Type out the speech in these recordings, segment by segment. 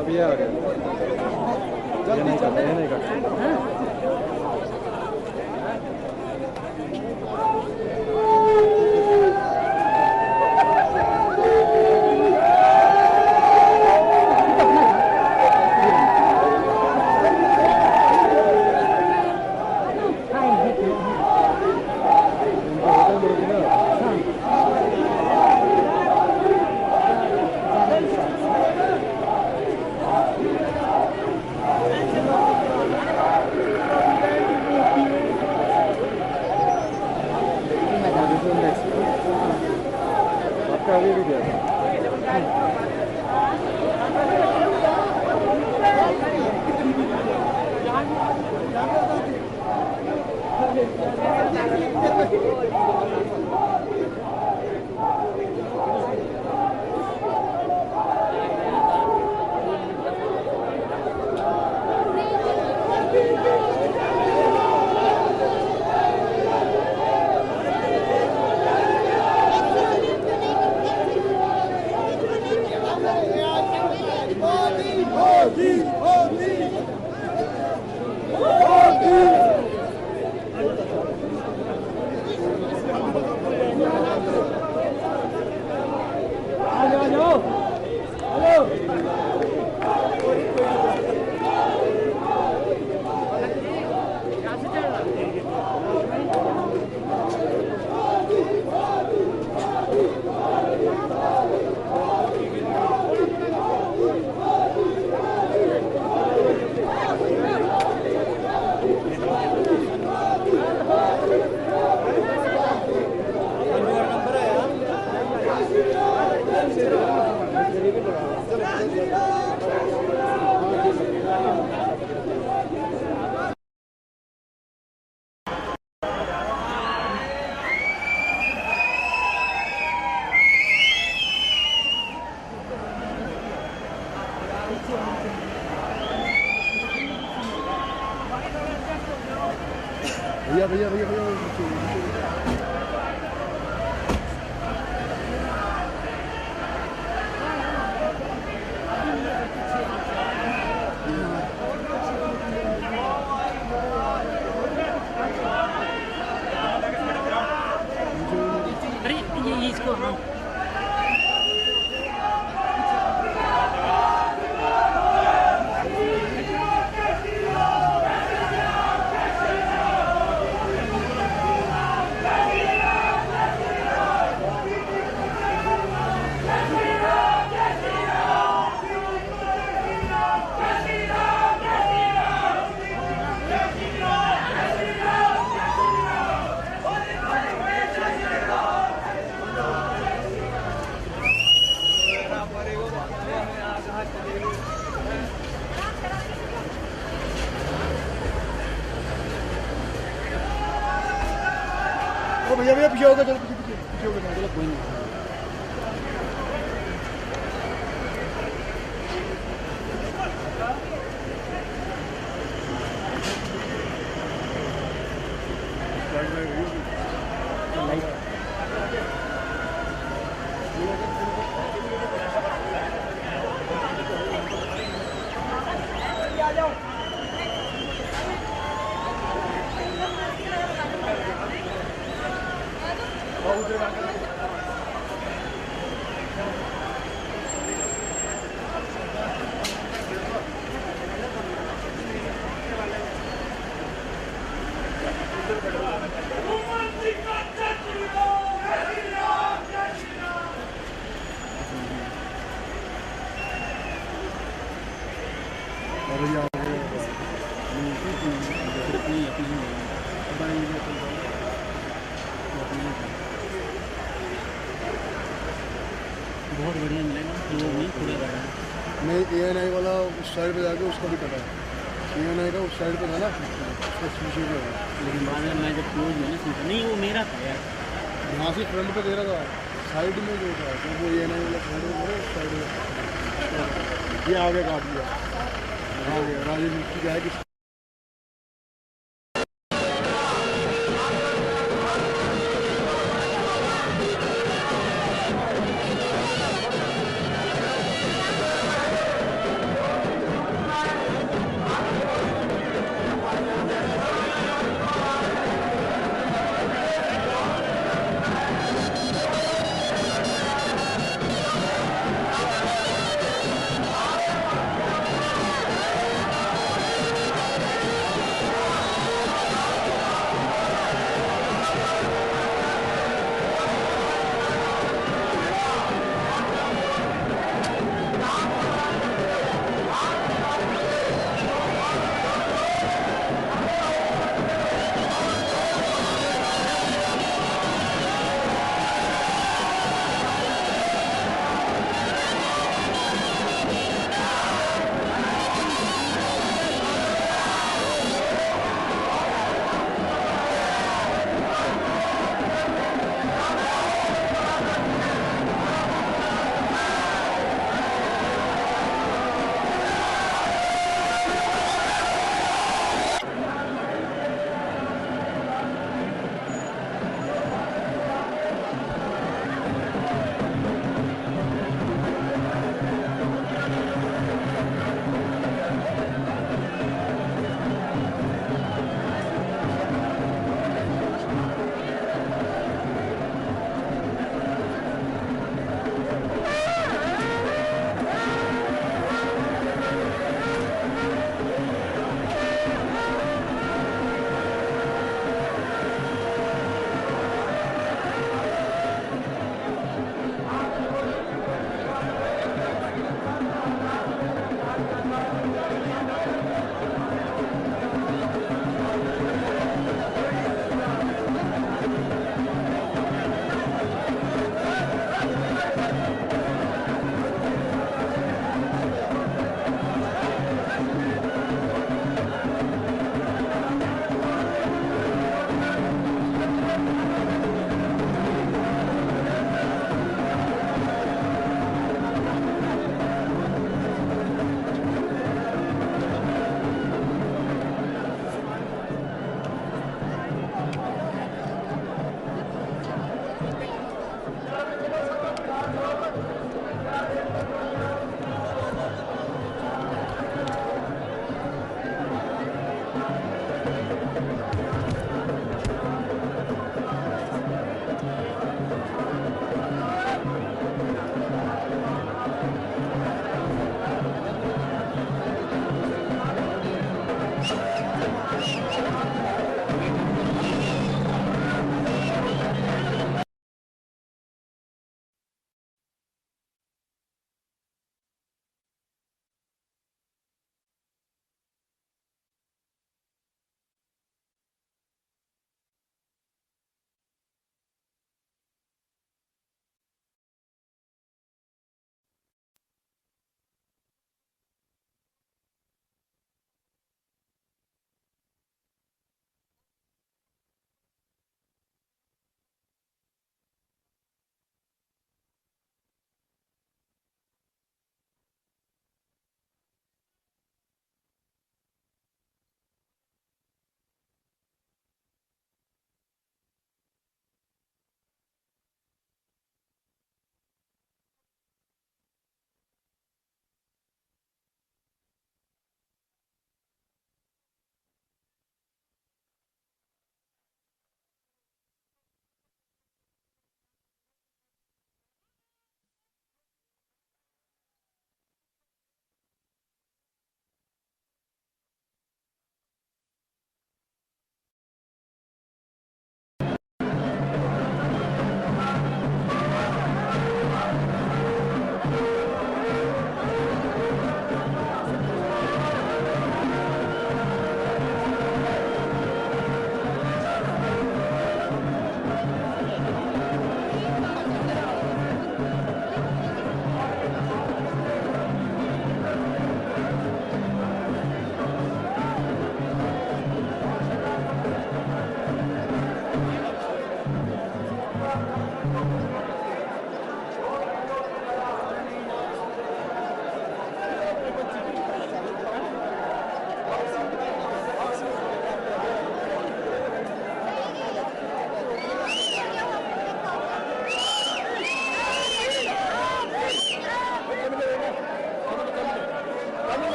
अभी आ गया ये नहीं करता आपका अभी भी दिया भैया भैया भैया भैया अरे ये इसको हाँ भैया भैया पीछे होगा चलो पीछे होगा चलो कोई नहीं बहुत बढ़िया मिलेगा लोग नहीं पूरा बड़ा नहीं ANI वाला उस साइड पे जाके उसका भी कटा है ANI का उस साइड पे था ना उसका शीशे पे है लेकिन बाद में मैं जब क्लोज मैंने सुना नहीं वो मेरा था यार यहाँ से फ्रंट पे दे रहा था, साइड में जो था तो वो ये नहीं वाला साइड में, साइड में ये आगे काट दिया, आगे राजीव की क्या है कि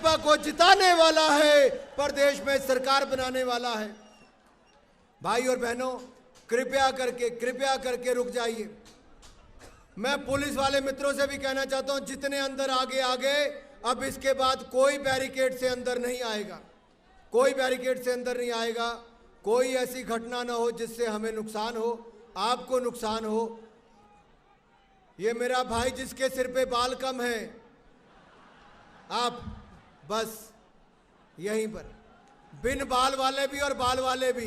भाजपा को जिताने वाला है, प्रदेश में सरकार बनाने वाला है। भाई और बहनों, कृपया करके रुक जाइए। मैं पुलिस वाले मित्रों से भी कहना चाहता हूं, जितने अंदर आगे, अब इसके बाद कोई बैरिकेड से अंदर नहीं आएगा, कोई बैरिकेड से अंदर नहीं आएगा। कोई ऐसी घटना ना हो जिससे हमें नुकसान हो, आपको नुकसान हो। ये मेरा भाई जिसके सिर पे बाल कम है, आप बस यहीं पर, बिन बाल वाले भी और बाल वाले भी,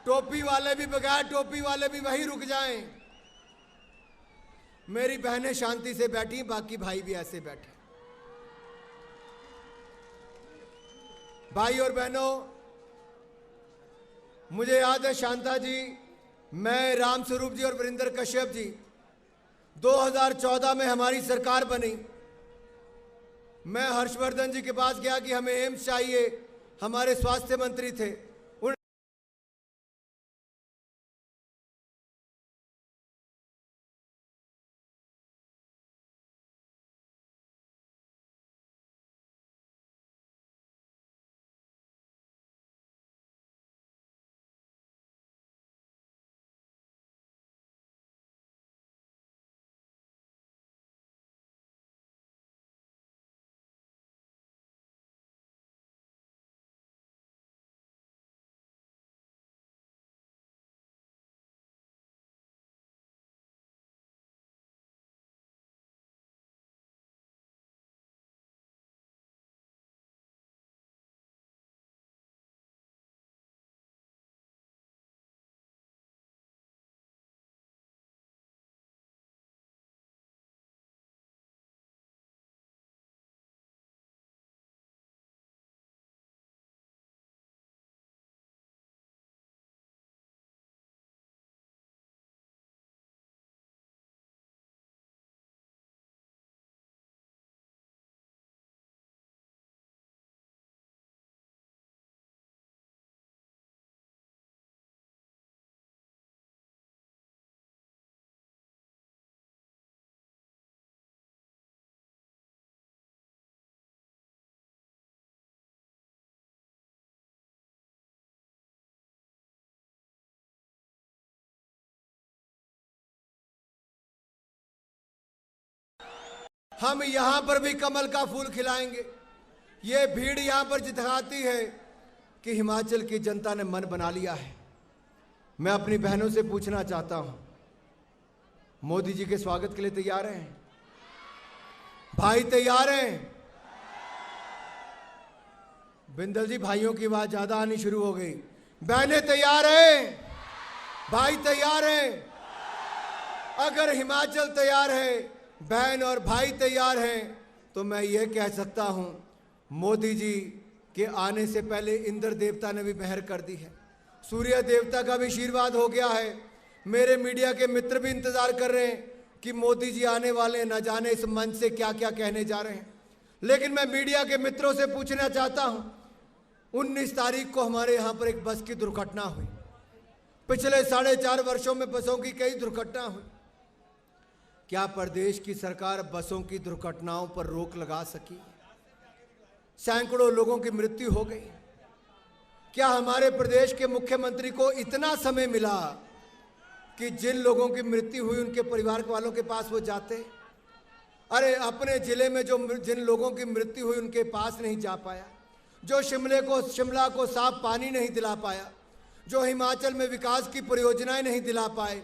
टोपी वाले भी, बगैर टोपी वाले भी वहीं रुक जाएं। मेरी बहनें शांति से बैठी, बाकी भाई भी ऐसे बैठे। भाई और बहनों, मुझे याद है शांता जी, मैं, रामस्वरूप जी और वरिंदर कश्यप जी, 2014 में हमारी सरकार बनी। मैं हर्षवर्धन जी के पास गया कि हमें एम्स चाहिए, हमारे स्वास्थ्य मंत्री थे। हम यहां पर भी कमल का फूल खिलाएंगे। ये भीड़ यहां पर दिखाती है कि हिमाचल की जनता ने मन बना लिया है। मैं अपनी बहनों से पूछना चाहता हूं, मोदी जी के स्वागत के लिए तैयार हैं? भाई तैयार हैं? बिंदल जी, भाइयों की आवाज ज्यादा आनी शुरू हो गई। बहनें तैयार हैं? भाई तैयार हैं? अगर हिमाचल तैयार है, बहन और भाई तैयार हैं, तो मैं ये कह सकता हूं, मोदी जी के आने से पहले इंद्र देवता ने भी मेहर कर दी है, सूर्य देवता का भी आशीर्वाद हो गया है। मेरे मीडिया के मित्र भी इंतजार कर रहे हैं कि मोदी जी आने वाले, न जाने इस मंच से क्या क्या कहने जा रहे हैं। लेकिन मैं मीडिया के मित्रों से पूछना चाहता हूं, 19 तारीख को हमारे यहां पर एक बस की दुर्घटना हुई। पिछले 4.5 वर्षों में बसों की कई दुर्घटना हुई। क्या प्रदेश की सरकार बसों की दुर्घटनाओं पर रोक लगा सकी? सैकड़ों लोगों की मृत्यु हो गई। क्या हमारे प्रदेश के मुख्यमंत्री को इतना समय मिला कि जिन लोगों की मृत्यु हुई उनके परिवार वालों के पास वो जाते? अरे अपने जिले में जिन लोगों की मृत्यु हुई उनके पास नहीं जा पाया, जो शिमला को साफ पानी नहीं दिला पाया, जो हिमाचल में विकास की परियोजनाएं नहीं दिला पाए।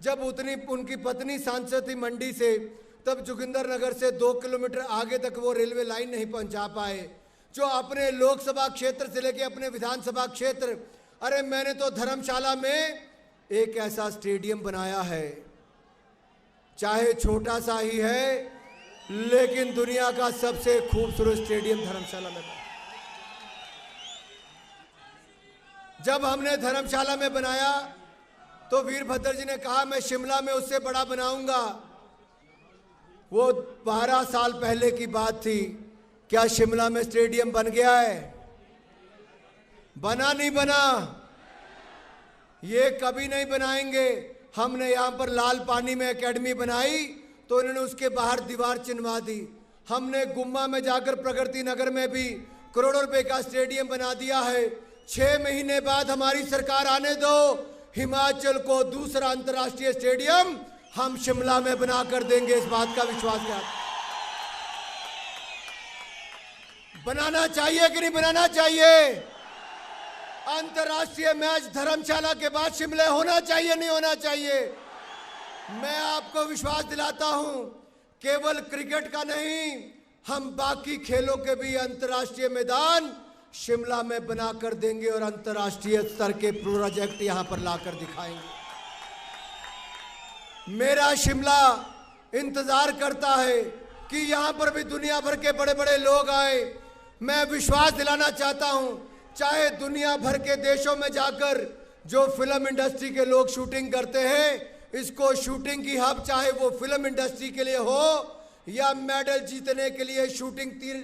जब उनकी पत्नी सांसद थी मंडी से, तब जोगिंदरनगर से 2 किलोमीटर आगे तक वो रेलवे लाइन नहीं पहुंचा पाए। जो अपने लोकसभा क्षेत्र से लेके अपने विधानसभा क्षेत्र, अरे मैंने तो धर्मशाला में एक ऐसा स्टेडियम बनाया है, चाहे छोटा सा ही है, लेकिन दुनिया का सबसे खूबसूरत स्टेडियम धर्मशाला में बना। जब हमने धर्मशाला में बनाया तो वीरभद्र जी ने कहा मैं शिमला में उससे बड़ा बनाऊंगा। वो 12 साल पहले की बात थी। क्या शिमला में स्टेडियम बन गया है? बना नहीं बना? ये कभी नहीं बनाएंगे। हमने यहां पर लाल पानी में एकेडमी बनाई तो इन्होंने उसके बाहर दीवार चिनवा दी। हमने गुम्मा में जाकर प्रगति नगर में भी करोड़ों रुपए का स्टेडियम बना दिया है। 6 महीने बाद हमारी सरकार आने दो, हिमाचल को दूसरा अंतर्राष्ट्रीय स्टेडियम हम शिमला में बनाकर देंगे, इस बात का विश्वास है। बनाना चाहिए कि नहीं बनाना चाहिए? अंतर्राष्ट्रीय मैच धर्मशाला के बाद शिमला होना चाहिए नहीं होना चाहिए? मैं आपको विश्वास दिलाता हूं, केवल क्रिकेट का नहीं, हम बाकी खेलों के भी अंतर्राष्ट्रीय मैदान शिमला में बनाकर देंगे और अंतर्राष्ट्रीय स्तर के प्रोजेक्ट यहां पर लाकर दिखाएंगे। मेरा शिमला इंतजार करता है कि यहां पर भी दुनिया भर के बड़े बड़े लोग आए। मैं विश्वास दिलाना चाहता हूं, चाहे दुनिया भर के देशों में जाकर जो फिल्म इंडस्ट्री के लोग शूटिंग करते हैं, इसको शूटिंग की हब चाहे वो फिल्म इंडस्ट्री के लिए हो या मेडल जीतने के लिए शूटिंग तीर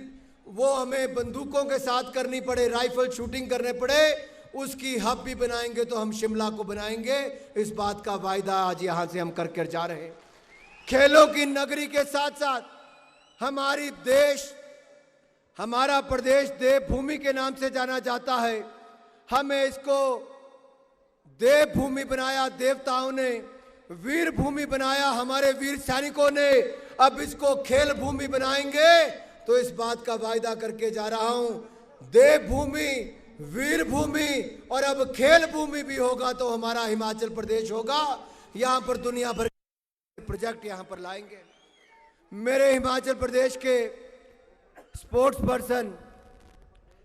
वो हमें बंदूकों के साथ करनी पड़े, राइफल शूटिंग करने पड़े, उसकी हब भी बनाएंगे तो हम शिमला को बनाएंगे। इस बात का वायदा आज यहां से हम करके जा रहे हैं। खेलों की नगरी के साथ साथ हमारा प्रदेश देवभूमि के नाम से जाना जाता है। हमें इसको देवभूमि बनाया देवताओं ने, वीर भूमि बनाया हमारे वीर सैनिकों ने, अब इसको खेल भूमि बनाएंगे। तो इस बात का वायदा करके जा रहा हूं, देवभूमि, वीर भूमि और अब खेल भूमि भी होगा तो हमारा हिमाचल प्रदेश होगा। यहां पर दुनिया भर के प्रोजेक्ट यहां पर लाएंगे। मेरे हिमाचल प्रदेश के स्पोर्ट्स पर्सन,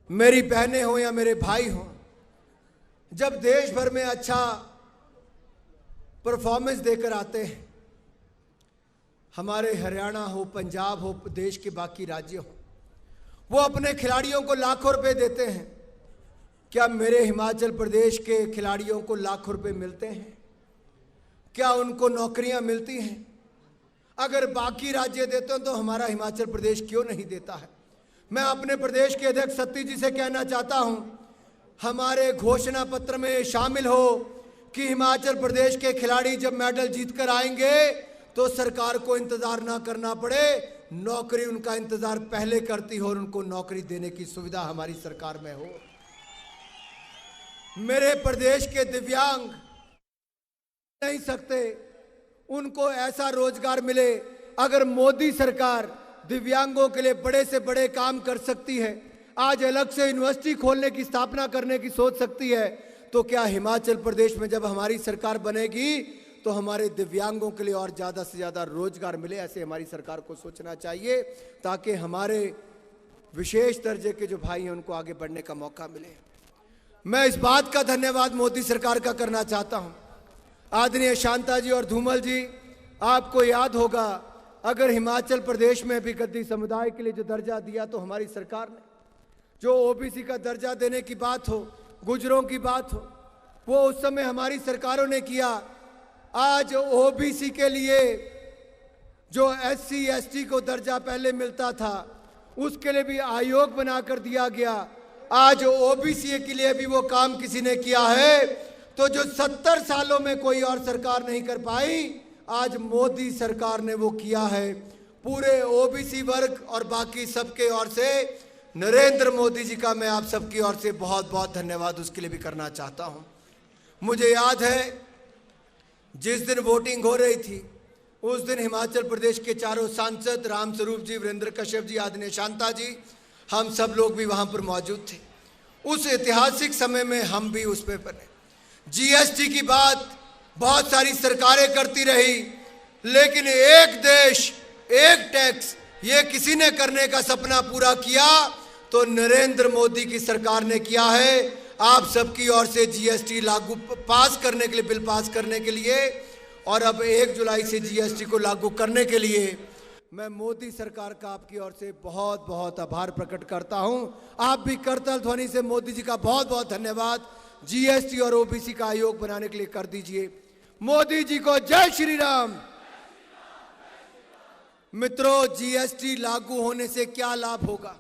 मेरी बहनें हो या मेरे भाई हो, जब देश भर में अच्छा परफॉर्मेंस देकर आते हैं, हमारे हरियाणा हो, पंजाब हो, देश के बाकी राज्य हो, वो अपने खिलाड़ियों को लाखों रुपए देते हैं। क्या मेरे हिमाचल प्रदेश के खिलाड़ियों को लाखों रुपए मिलते हैं? क्या उनको नौकरियां मिलती हैं? अगर बाकी राज्य देते हैं तो हमारा हिमाचल प्रदेश क्यों नहीं देता है? मैं अपने प्रदेश के अध्यक्ष सत्ती जी से कहना चाहता हूं, हमारे घोषणा पत्र में शामिल हो कि हिमाचल प्रदेश के खिलाड़ी जब मेडल जीतकर आएंगे तो सरकार को इंतजार ना करना पड़े, नौकरी उनका इंतजार पहले करती हो और उनको नौकरी देने की सुविधा हमारी सरकार में हो। मेरे प्रदेश के दिव्यांग नहीं सकते, उनको ऐसा रोजगार मिले। अगर मोदी सरकार दिव्यांगों के लिए बड़े से बड़े काम कर सकती है, आज अलग से यूनिवर्सिटी खोलने की स्थापना करने की सोच सकती है, तो क्या हिमाचल प्रदेश में जब हमारी सरकार बनेगी तो हमारे दिव्यांगों के लिए और ज़्यादा से ज़्यादा रोजगार मिले? ऐसे हमारी सरकार को सोचना चाहिए ताकि हमारे विशेष दर्जे के जो भाई हैं उनको आगे बढ़ने का मौका मिले। मैं इस बात का धन्यवाद मोदी सरकार का करना चाहता हूं। आदरणीय शांता जी और धूमल जी, आपको याद होगा अगर हिमाचल प्रदेश में भी गद्दी समुदाय के लिए जो दर्जा दिया तो हमारी सरकार ने, जो ओबीसी का दर्जा देने की बात हो, गुजरों की बात हो, वो उस समय हमारी सरकारों ने किया। आज ओबीसी के लिए जो एससी एसटी को दर्जा पहले मिलता था उसके लिए भी आयोग बनाकर दिया गया। आज ओबीसी के लिए भी वो काम किसी ने किया है, तो जो 70 सालों में कोई और सरकार नहीं कर पाई, आज मोदी सरकार ने वो किया है। पूरे ओबीसी वर्ग और बाकी सबके ओर से नरेंद्र मोदी जी का मैं आप सबकी ओर से बहुत बहुत धन्यवाद उसके लिए भी करना चाहता हूं। मुझे याद है जिस दिन वोटिंग हो रही थी उस दिन हिमाचल प्रदेश के चारों सांसद रामस्वरूप जी, वीरेंद्र कश्यप जी, आदरणीय शांता जी, हम सब लोग भी वहां पर मौजूद थे। उस ऐतिहासिक समय में हम भी उस पे बने। जीएसटी की बात बहुत सारी सरकारें करती रही, लेकिन एक देश एक टैक्स ये किसी ने करने का सपना पूरा किया तो नरेंद्र मोदी की सरकार ने किया है। आप सबकी ओर से जीएसटी लागू पास करने के लिए, बिल पास करने के लिए और अब 1 जुलाई से जीएसटी को लागू करने के लिए मैं मोदी सरकार का आपकी ओर से बहुत बहुत आभार प्रकट करता हूं। आप भी करतल ध्वनि से मोदी जी का बहुत बहुत धन्यवाद जीएसटी और ओबीसी का आयोग बनाने के लिए कर दीजिए। मोदी जी को जय श्री राम। मित्रों, जीएसटी लागू होने से क्या लाभ होगा?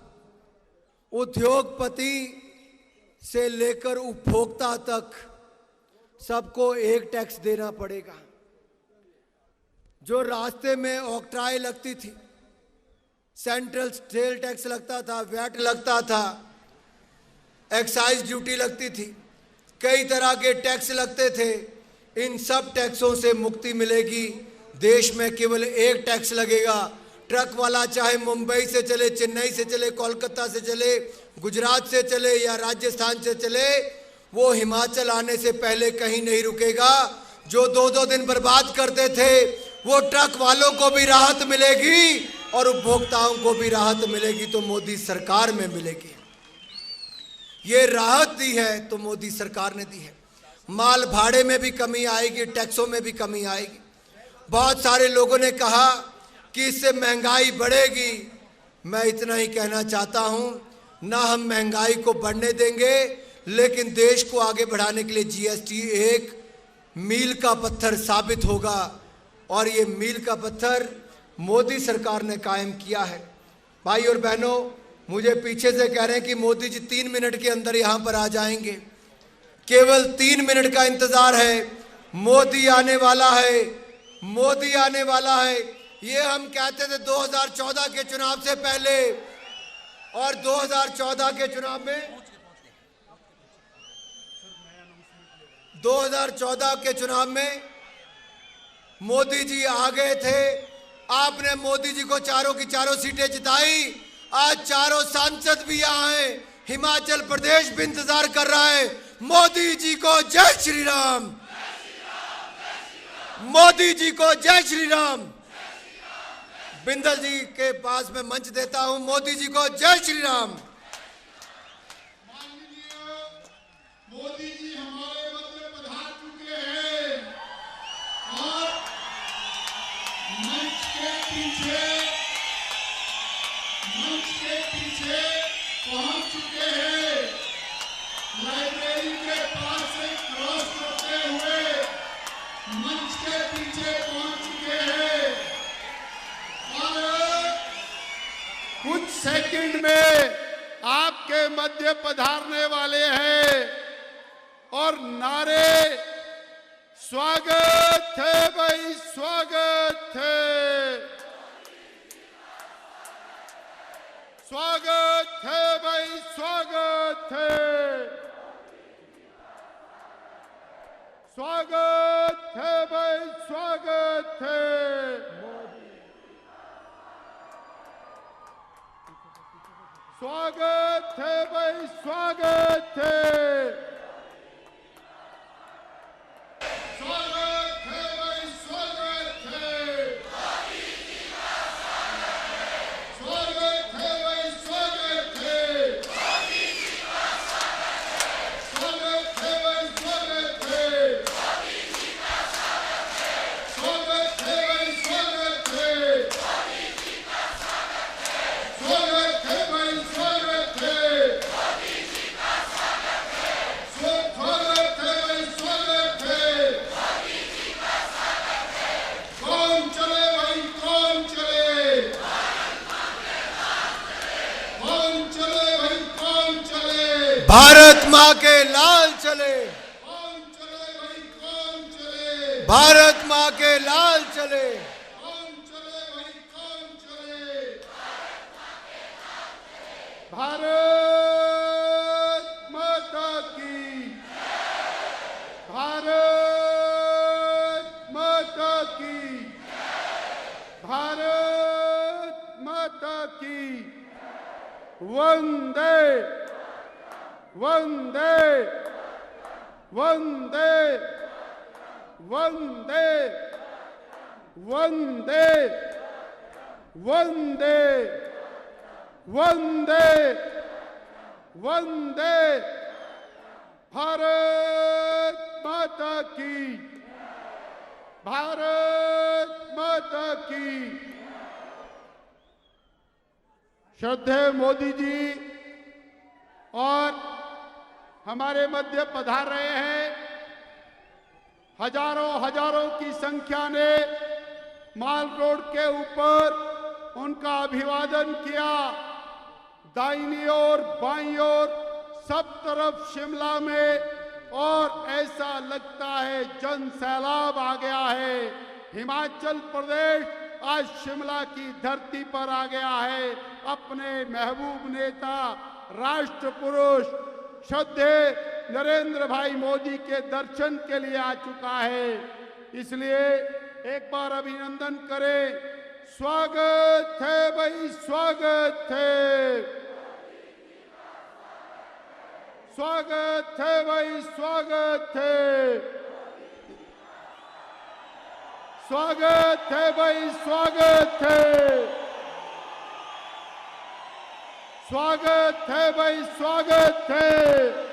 उद्योगपति से लेकर उपभोक्ता तक सबको एक टैक्स देना पड़ेगा। जो रास्ते में ऑक्ट्राई लगती थी, सेंट्रल सेल टैक्स लगता था, वैट लगता था, एक्साइज ड्यूटी लगती थी, कई तरह के टैक्स लगते थे। इन सब टैक्सों से मुक्ति मिलेगी। देश में केवल एक टैक्स लगेगा। ट्रक वाला चाहे मुंबई से चले, चेन्नई से चले, कोलकाता से चले, गुजरात से चले या राजस्थान से चले, वो हिमाचल आने से पहले कहीं नहीं रुकेगा। जो 2-2 दिन बर्बाद करते थे, वो ट्रक वालों को भी राहत मिलेगी और उपभोक्ताओं को भी राहत मिलेगी तो मोदी सरकार में मिलेगी। ये राहत दी है तो मोदी सरकार ने दी है। माल भाड़े में भी कमी आएगी, टैक्सों में भी कमी आएगी। बहुत सारे लोगों ने कहा कि इससे महंगाई बढ़ेगी। मैं इतना ही कहना चाहता हूं, ना हम महंगाई को बढ़ने देंगे, लेकिन देश को आगे बढ़ाने के लिए जीएसटी एक मील का पत्थर साबित होगा और ये मील का पत्थर मोदी सरकार ने कायम किया है। भाई और बहनों, मुझे पीछे से कह रहे हैं कि मोदी जी 3 मिनट के अंदर यहां पर आ जाएंगे। केवल 3 मिनट का इंतजार है। मोदी आने वाला है, मोदी आने वाला है। ये हम कहते थे 2014 के चुनाव से पहले, और 2014 के चुनाव में 2014 के चुनाव में मोदी जी आ गए थे। आपने मोदी जी को चारों की चारों सीटें जिताई। आज चारों सांसद भी यहाँ हैं। हिमाचल प्रदेश भी इंतजार कर रहा है। मोदी जी को जय श्री राम, मोदी जी को जय श्री राम। बिंदल जी के पास मैं मंच देता हूं। मोदी जी को जय श्री राम। मोदी जी हमारे मध्य पधार चुके हैं और मंच के पीछे पहुंच चुके हैं। लाइब्रेरी के पास से क्रॉस करते हुए मंच के पीछे पहुंच चुके हैं और कुछ सेकंड में आपके मध्य पधारने वाले हैं और नारे स्वागत है भाई, स्वागत है, स्वागत है भाई, स्वागत है, स्वागत है भाई, स्वागत है, स्वागत है भाई, स्वागत है, स्वागत है भाई, स्वागत है, स्वागत है भाई, स्वागत है, स्वागत है भाई, स्वागत है, स्वागत है भाई, स्वागत है, स्वागत है भाई, स्वागत है, स्वागत है भाई, स्वागत है। कौन चले भाई, कौन चले, कौन चले भाई, कौन चले, भारत माँ के लाल चले, कौन चले भाई, कौन चले, भारत माँ के लाल चले। कौन चले भाई, कौन चले, भारत माता की, भारत माता की, भारत माता की, वंदे वंदे वंदे वंदे वंदे वंदे वंदे वंदे भारत माता की, भारत माता की। श्रद्धेय मोदी जी और हमारे मध्य पधार रहे हैं। हजारों हजारों की संख्या ने माल रोड के ऊपर उनका अभिवादन किया। दाहिनी ओर बाईं ओर सब तरफ शिमला में, और ऐसा लगता है जन सैलाब आ गया है। हिमाचल प्रदेश आज शिमला की धरती पर आ गया है। अपने महबूब नेता राष्ट्र पुरुष श्रद्धेय नरेंद्र भाई मोदी के दर्शन के लिए आ चुका है। इसलिए एक बार अभिनंदन करें। स्वागत है भाई, स्वागत है, स्वागत है भाई, स्वागत है, स्वागत है भाई, स्वागत है, स्वागत है भाई, स्वागत है।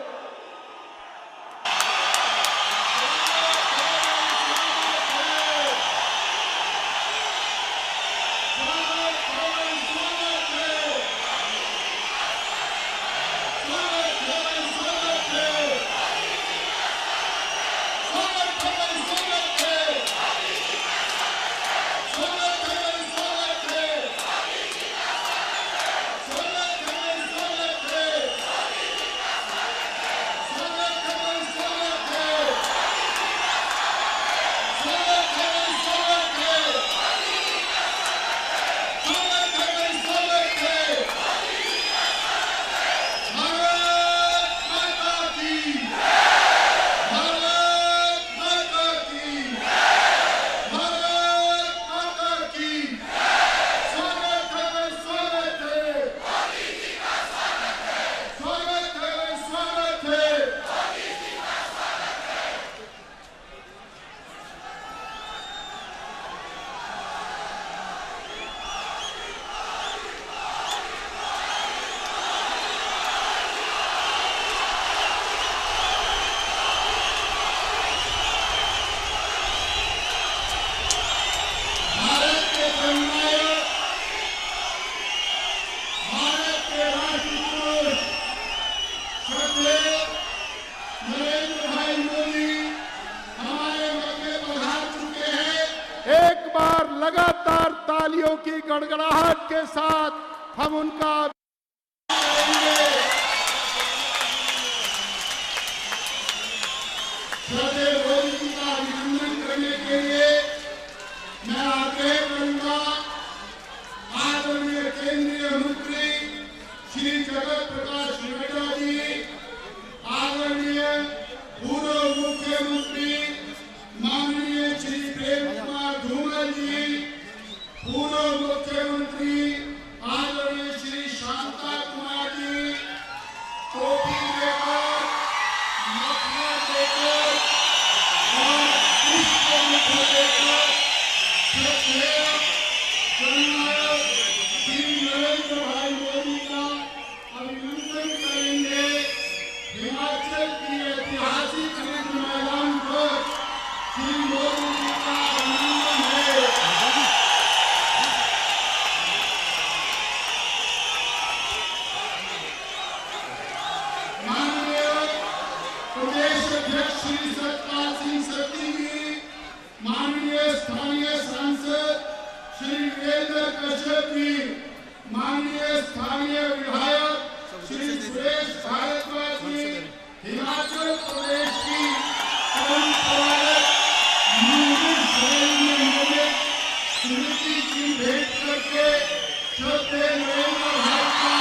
लगातार तालियों की गड़गड़ाहट के साथ हम उनका अभिनंदन करने के लिए मैं आग्रह करूंगा आदरणीय केंद्रीय मंत्री श्री जगत प्रकाश नड्डा जी, आदरणीय पूर्व मुख्यमंत्री माननीय श्री प्रेम कुमार धूमल जी, पूर्व मुख्यमंत्री आदरणीय श्री शांता कुमार जी, टोपी लेकर, मफलर लेकर और पुष्प मुखर लेकर श्रद्धेय जननायक श्री नरेंद्र भाई मोदी का अभिनंदन करेंगे। हिमाचल की ऐतिहासिक रिद्ध मैदान पर श्री मोदी जी का अभिनंदन है। माननीय प्रदेश अध्यक्ष श्री सतपाल सिंह सत्ती जी, माननीय स्थानीय सांसद श्री वीरेंद्र कश्यप जी, माननीय स्थानीय विधायक श्री सुरेश भारद्वाज जी, हिमाचल प्रदेश की परंपरागत मंदिर शैली में मुझे स्मृति की भेंट करके श्रद्धेय नरेंद्र भाई का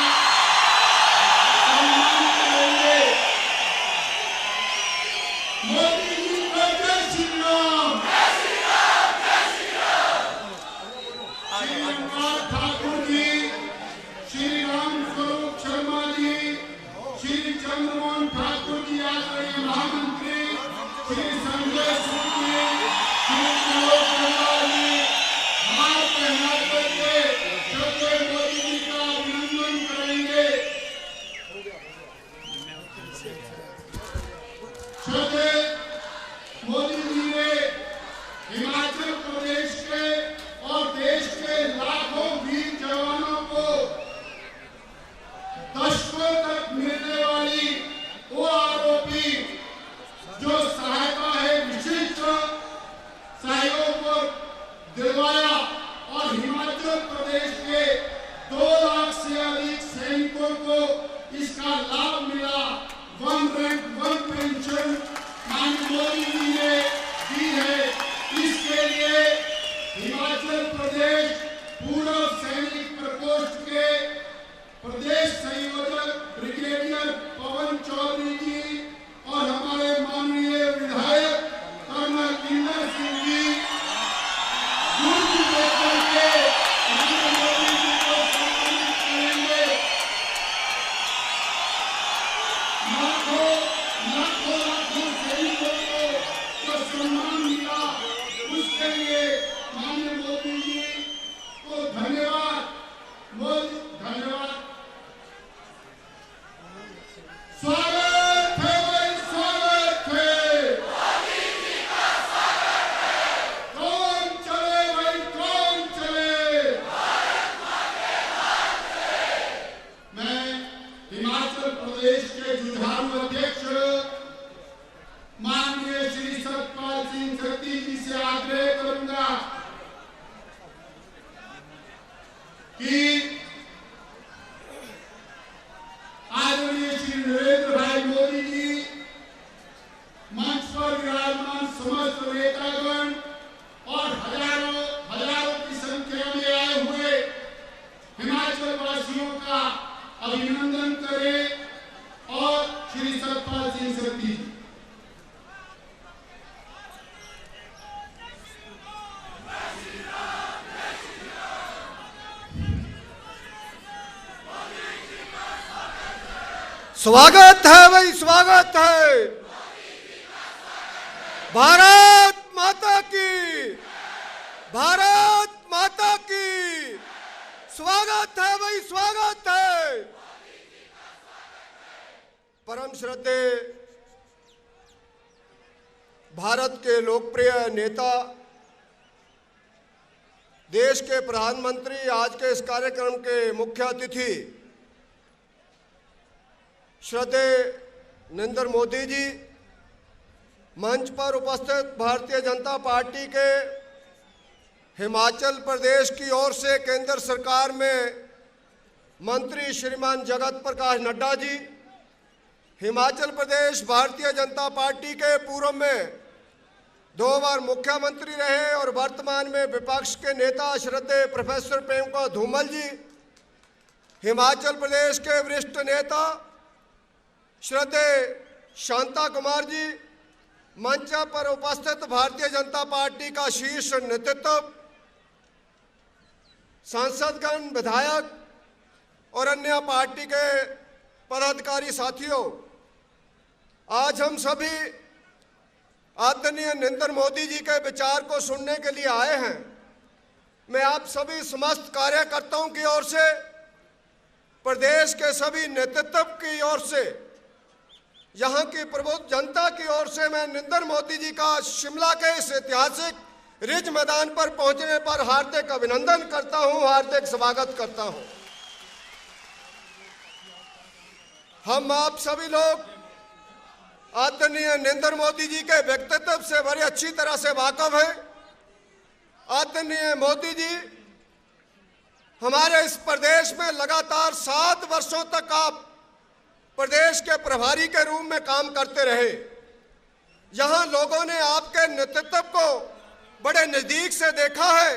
सम्मान करेंगे। मोदी जी को जय श्री राम। श्री रघुनाथ ठाकुर जी, श्री राम स्वरूप शर्मा जी, श्री चंद्रमोहन ठाकुर जी, आदरणीय महामंत्री श्री संजय सूद जी, श्री त्रिलोक कुमार जी, हार पहना करके श्रद्धेय मोदी जी का अभिनंदन करेंगे। श्रद्धेय मोदी जी ने हिमाचल प्रदेश के और देश के लाखों वीर जवानों को दशकों तक मिलने वाली वो आरोपी जो सहायता है विशिष्ट सहयोग को दिलवाया और हिमाचल प्रदेश के 2 लाख से अधिक सैनिकों को इसका लाभ मिला। 1 रैंक 1 पेंशन माननीय मोदी जी ने दी है। इसके लिए हिमाचल प्रदेश प्रकोष्ठ के प्रदेश संयोजक ब्रिगेडियर पवन चौधरी जी और हमारे माननीय विधायक कर्नल इंदर सिंह जी दूर देकर के नरेंद्र मोदी जी को सम्मानित करेंगे। लाखों शहीदों को जो सम्मान मिला उसके लिए माननीय मोदी जी को धन्यवाद। धन्यवाद। स्वागत है भाई, स्वागत है। कौन चले भाई, कौन चले। मैं हिमाचल प्रदेश के जुझारू अध्यक्ष माननीय श्री सतपाल सिंह सत्ती जी से आग्रह करूंगा कि आदरणीय श्री नरेंद्र भाई मोदी जी मंच पर विराजमान समस्त नेतागण और हजारों की संख्या में आए हुए हिमाचल वासियों का अभिनंदन करें और श्री सतपाल सिंह सत्ती जी। स्वागत है भाई, स्वागत है। भारत माता की, भारत माता की। स्वागत है भाई, स्वागत है। परम श्रद्धेय भारत के लोकप्रिय नेता, देश के प्रधानमंत्री, आज के इस कार्यक्रम के मुख्य अतिथि श्रद्धेय नरेंद्र मोदी जी, मंच पर उपस्थित भारतीय जनता पार्टी के हिमाचल प्रदेश की ओर से केंद्र सरकार में मंत्री श्रीमान जगत प्रकाश नड्डा जी, हिमाचल प्रदेश भारतीय जनता पार्टी के पूर्व में 2 बार मुख्यमंत्री रहे और वर्तमान में विपक्ष के नेता श्रद्धेय प्रोफेसर प्रेम कुमार धूमल जी, हिमाचल प्रदेश के वरिष्ठ नेता श्रद्धेय शांता कुमार जी, मंच पर उपस्थित भारतीय जनता पार्टी का शीर्ष नेतृत्व, सांसदगण, विधायक और अन्य पार्टी के पदाधिकारी साथियों, आज हम सभी आदरणीय नरेंद्र मोदी जी के विचार को सुनने के लिए आए हैं। मैं आप सभी समस्त कार्यकर्ताओं की ओर से, प्रदेश के सभी नेतृत्व की ओर से, यहाँ की प्रबुद्ध जनता की ओर से मैं नरेंद्र मोदी जी का शिमला के इस ऐतिहासिक रिज मैदान पर पहुंचने पर हार्दिक अभिनंदन करता हूं, हार्दिक स्वागत करता हूं। हम आप सभी लोग आदरणीय नरेंद्र मोदी जी के व्यक्तित्व से बड़ी अच्छी तरह से वाकिफ हैं। आदरणीय मोदी जी हमारे इस प्रदेश में लगातार 7 वर्षों तक आप प्रदेश के प्रभारी के रूप में काम करते रहे। यहाँ लोगों ने आपके नेतृत्व को बड़े नजदीक से देखा है।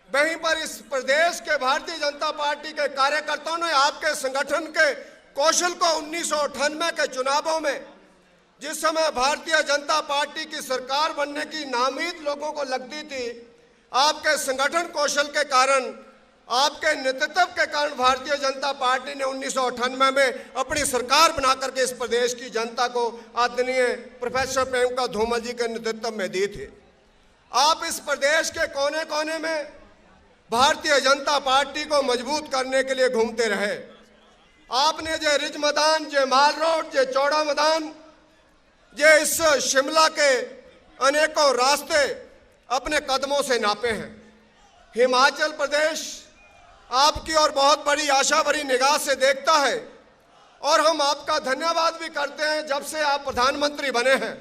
वहीं पर इस प्रदेश के भारतीय जनता पार्टी के कार्यकर्ताओं ने आपके संगठन के कौशल को 1998 के चुनावों में, जिस समय भारतीय जनता पार्टी की सरकार बनने की नाउम्मीद लोगों को लगती थी, आपके संगठन कौशल के कारण, आपके नेतृत्व के कारण भारतीय जनता पार्टी ने 1998 में अपनी सरकार बना करके इस प्रदेश की जनता को आदरणीय प्रोफेसर प्रेम कुमार धूमल जी के नेतृत्व में दी थी। आप इस प्रदेश के कोने कोने में भारतीय जनता पार्टी को मजबूत करने के लिए घूमते रहे। आपने जे रिज मैदान, जे माल रोड, जे चौड़ा मैदान, जे इस शिमला के अनेकों रास्ते अपने कदमों से नापे हैं। हिमाचल प्रदेश आपकी और बहुत बड़ी आशा भरी निगाह से देखता है और हम आपका धन्यवाद भी करते हैं। जब से आप प्रधानमंत्री बने हैं,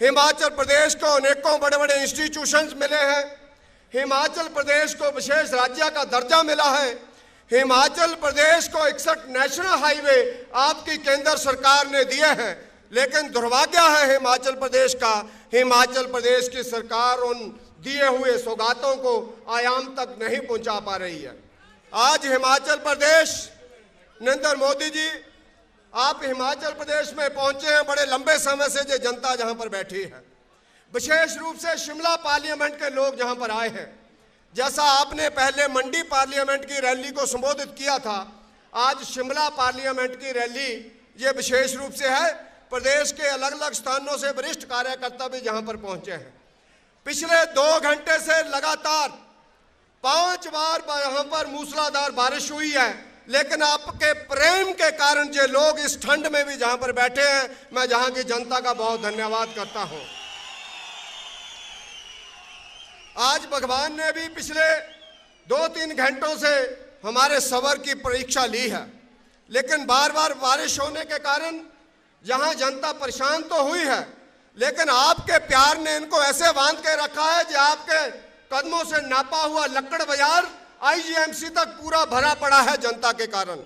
हिमाचल प्रदेश को अनेकों बड़े बड़े इंस्टीट्यूशंस मिले हैं। हिमाचल प्रदेश को विशेष राज्य का दर्जा मिला है। हिमाचल प्रदेश को 61 नेशनल हाईवे आपकी केंद्र सरकार ने दिए हैं। लेकिन दुर्भाग्य है हिमाचल प्रदेश का, हिमाचल प्रदेश की सरकार उन दिए हुए सौगातों को आयाम तक नहीं पहुंचा पा रही है। आज हिमाचल प्रदेश, नरेंद्र मोदी जी आप हिमाचल प्रदेश में पहुंचे हैं, बड़े लंबे समय से जो जनता जहां पर बैठी है, विशेष रूप से शिमला पार्लियामेंट के लोग जहां पर आए हैं। जैसा आपने पहले मंडी पार्लियामेंट की रैली को संबोधित किया था, आज शिमला पार्लियामेंट की रैली ये विशेष रूप से है। प्रदेश के अलग अलग स्थानों से वरिष्ठ कार्यकर्ता भी जहां पर पहुंचे हैं। पिछले 2 घंटे से लगातार 5 बार यहां पर मूसलाधार बारिश हुई है, लेकिन आपके प्रेम के कारण जो लोग इस ठंड में भी जहां पर बैठे हैं, मैं जहां की जनता का बहुत धन्यवाद करता हूं। आज भगवान ने भी पिछले 2-3 घंटों से हमारे सबर की परीक्षा ली है, लेकिन बार बार बारिश होने के कारण जहां जनता परेशान तो हुई है, लेकिन आपके प्यार ने इनको ऐसे बांध के रखा है जो आपके कदमों से नापा हुआ लक्कड़ बाजार आईजीएमसी तक पूरा भरा पड़ा है जनता के कारण।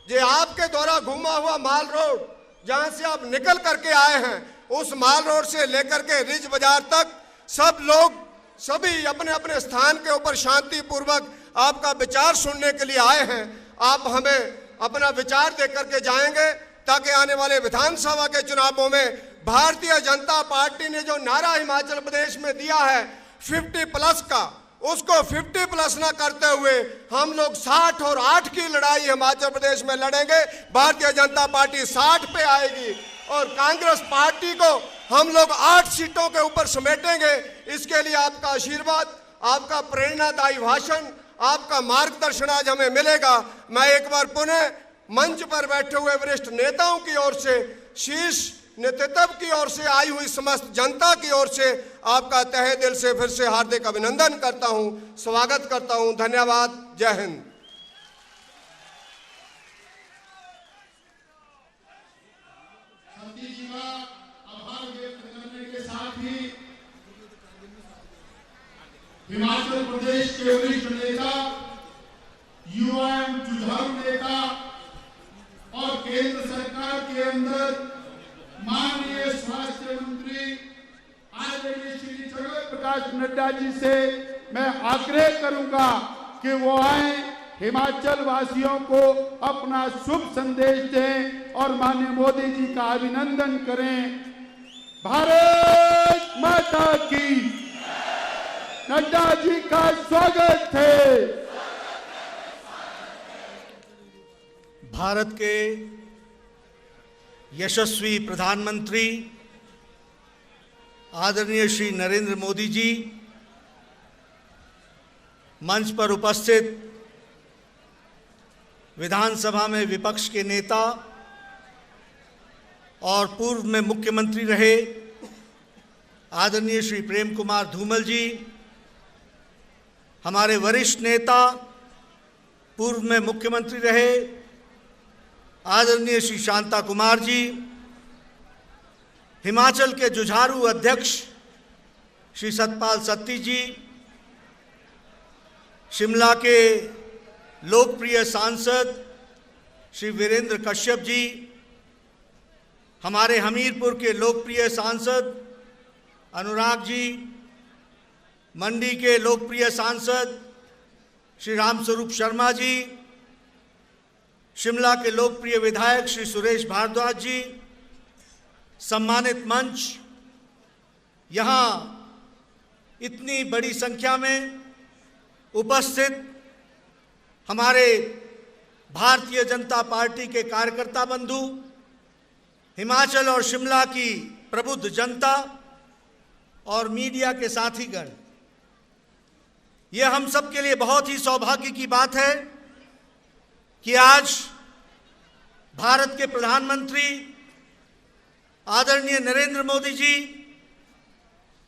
जो आपके द्वारा घूमा हुआ माल रोड जहां से आप निकल करके आए हैं, उस माल रोड से लेकर के रिज बाजार तक सब लोग सभी अपने अपने स्थान के ऊपर शांतिपूर्वक आपका विचार सुनने के लिए आए हैं। आप हमें अपना विचार दे करके जाएंगे ताकि आने वाले विधानसभा के चुनावों में भारतीय जनता पार्टी ने जो नारा हिमाचल प्रदेश में दिया है 50+ का, उसको 50+ ना करते हुए हम लोग 60 और 8 की लड़ाई हिमाचल प्रदेश में लड़ेंगे। भारतीय जनता पार्टी 60 पे आएगी और कांग्रेस पार्टी को हम लोग 8 सीटों के ऊपर समेटेंगे। इसके लिए आपका आशीर्वाद, आपका प्रेरणादायी भाषण, आपका मार्गदर्शन आज हमें मिलेगा। मैं एक बार पुनः मंच पर बैठे हुए वरिष्ठ नेताओं की ओर से, शीर्ष नेतृत्व की ओर से, आई हुई समस्त जनता की ओर से आपका तहे दिल से फिर से हार्दिक अभिनंदन करता हूं, स्वागत करता हूं। धन्यवाद। जय हिंद। हिमाचल प्रदेश के वरिष्ठ नेता, युवा एवं जुझारू नेता और केंद्र सरकार के अंदर माननीय स्वास्थ्य मंत्री आदरणीय श्री जगत प्रकाश नड्डा जी से मैं आग्रह करूंगा कि वो आए, हिमाचल वासियों को अपना शुभ संदेश दें और माननीय मोदी जी का अभिनंदन करें। भारत माता की, नड्डा जी का स्वागत है। भारत के यशस्वी प्रधानमंत्री आदरणीय श्री नरेंद्र मोदी जी, मंच पर उपस्थित विधानसभा में विपक्ष के नेता और पूर्व में मुख्यमंत्री रहे आदरणीय श्री प्रेम कुमार धूमल जी, हमारे वरिष्ठ नेता पूर्व में मुख्यमंत्री रहे आदरणीय श्री शांता कुमार जी, हिमाचल के जुझारू अध्यक्ष श्री सतपाल सत्ती जी, शिमला के लोकप्रिय सांसद श्री वीरेंद्र कश्यप जी, हमारे हमीरपुर के लोकप्रिय सांसद अनुराग जी, मंडी के लोकप्रिय सांसद श्री रामस्वरूप शर्मा जी, शिमला के लोकप्रिय विधायक श्री सुरेश भारद्वाज जी, सम्मानित मंच, यहाँ इतनी बड़ी संख्या में उपस्थित हमारे भारतीय जनता पार्टी के कार्यकर्ता बंधु, हिमाचल और शिमला की प्रबुद्ध जनता और मीडिया के साथीगण, ये हम सब के लिए बहुत ही सौभाग्य की बात है कि आज भारत के प्रधानमंत्री आदरणीय नरेंद्र मोदी जी,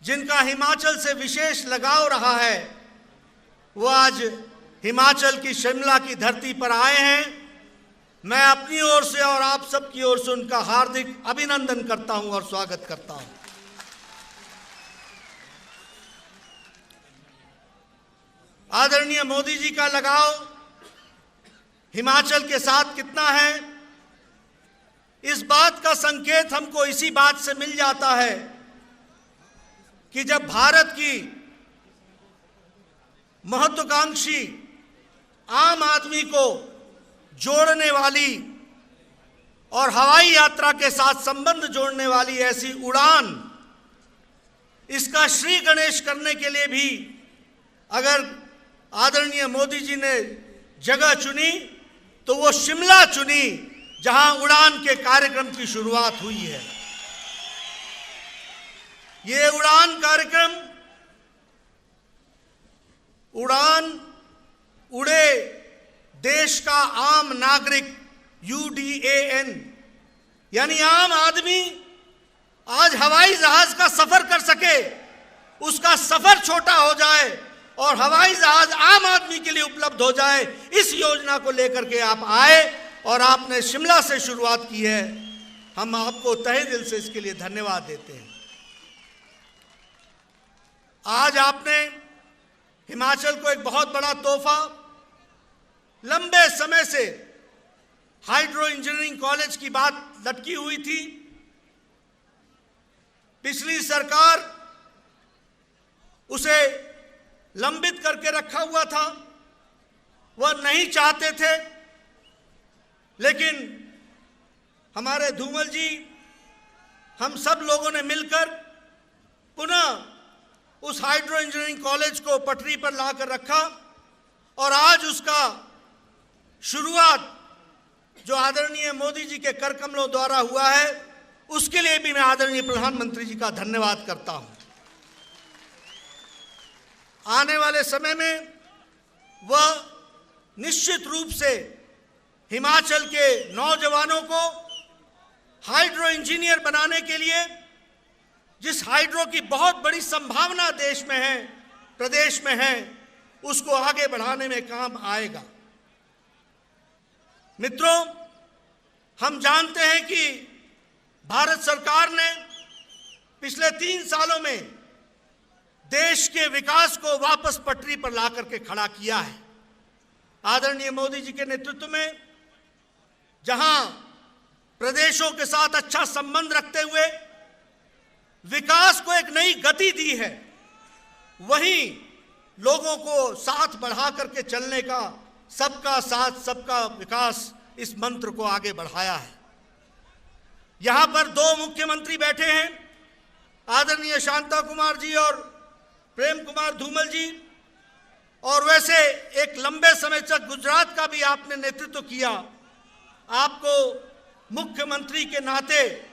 जिनका हिमाचल से विशेष लगाव रहा है, वो आज हिमाचल की शिमला की धरती पर आए हैं। मैं अपनी ओर से और आप सबकी ओर से उनका हार्दिक अभिनंदन करता हूं और स्वागत करता हूं। आदरणीय मोदी जी का लगाव हिमाचल के साथ कितना है, इस बात का संकेत हमको इसी बात से मिल जाता है कि जब भारत की महत्वाकांक्षी आम आदमी को जोड़ने वाली और हवाई यात्रा के साथ संबंध जोड़ने वाली ऐसी उड़ान, इसका श्री गणेश करने के लिए भी अगर आदरणीय मोदी जी ने जगह चुनी तो वो शिमला चुनी, जहां उड़ान के कार्यक्रम की शुरुआत हुई है। ये उड़ान कार्यक्रम उड़ान उड़े देश का आम नागरिक UDAN, यानी आम आदमी आज हवाई जहाज का सफर कर सके, उसका सफर छोटा हो जाए और हवाई जहाज आम आदमी के लिए उपलब्ध हो जाए, इस योजना को लेकर के आप आए और आपने शिमला से शुरुआत की है। हम आपको तहे दिल से इसके लिए धन्यवाद देते हैं। आज आपने हिमाचल को एक बहुत बड़ा तोहफा, लंबे समय से हाइड्रो इंजीनियरिंग कॉलेज की बात लटकी हुई थी। पिछली सरकार उसे लंबित करके रखा हुआ था, वह नहीं चाहते थे, लेकिन हमारे धूमल जी, हम सब लोगों ने मिलकर पुनः उस हाइड्रो इंजीनियरिंग कॉलेज को पटरी पर लाकर रखा और आज उसका शुरुआत जो आदरणीय मोदी जी के कर कमलों द्वारा हुआ है, उसके लिए भी मैं आदरणीय प्रधानमंत्री जी का धन्यवाद करता हूं। आने वाले समय में वह निश्चित रूप से हिमाचल के नौजवानों को हाइड्रो इंजीनियर बनाने के लिए, जिस हाइड्रो की बहुत बड़ी संभावना देश में है, प्रदेश में है, उसको आगे बढ़ाने में काम आएगा। मित्रों, हम जानते हैं कि भारत सरकार ने पिछले 3 सालों में देश के विकास को वापस पटरी पर ला करके खड़ा किया है। आदरणीय मोदी जी के नेतृत्व में जहां प्रदेशों के साथ अच्छा संबंध रखते हुए विकास को एक नई गति दी है, वहीं लोगों को साथ बढ़ा करके चलने का, सबका साथ सबका विकास, इस मंत्र को आगे बढ़ाया है। यहां पर 2 मुख्यमंत्री बैठे हैं, आदरणीय शांता कुमार जी और प्रेम कुमार धूमल जी, और वैसे एक लंबे समय तक गुजरात का भी आपने नेतृत्व किया। आपको मुख्यमंत्री के नाते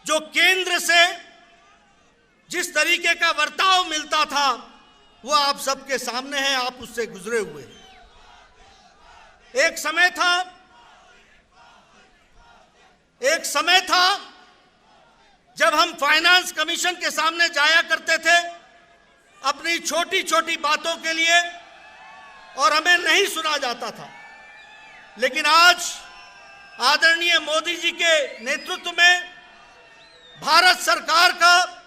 जो केंद्र से जिस तरीके का बर्ताव मिलता था, वो आप सबके सामने है, आप उससे गुजरे हुए। एक समय था जब हम फाइनेंस कमीशन के सामने जाया करते थे अपनी छोटी छोटी बातों के लिए और हमें नहीं सुना जाता था, लेकिन आज आदरणीय मोदी जी के नेतृत्व में भारत सरकार का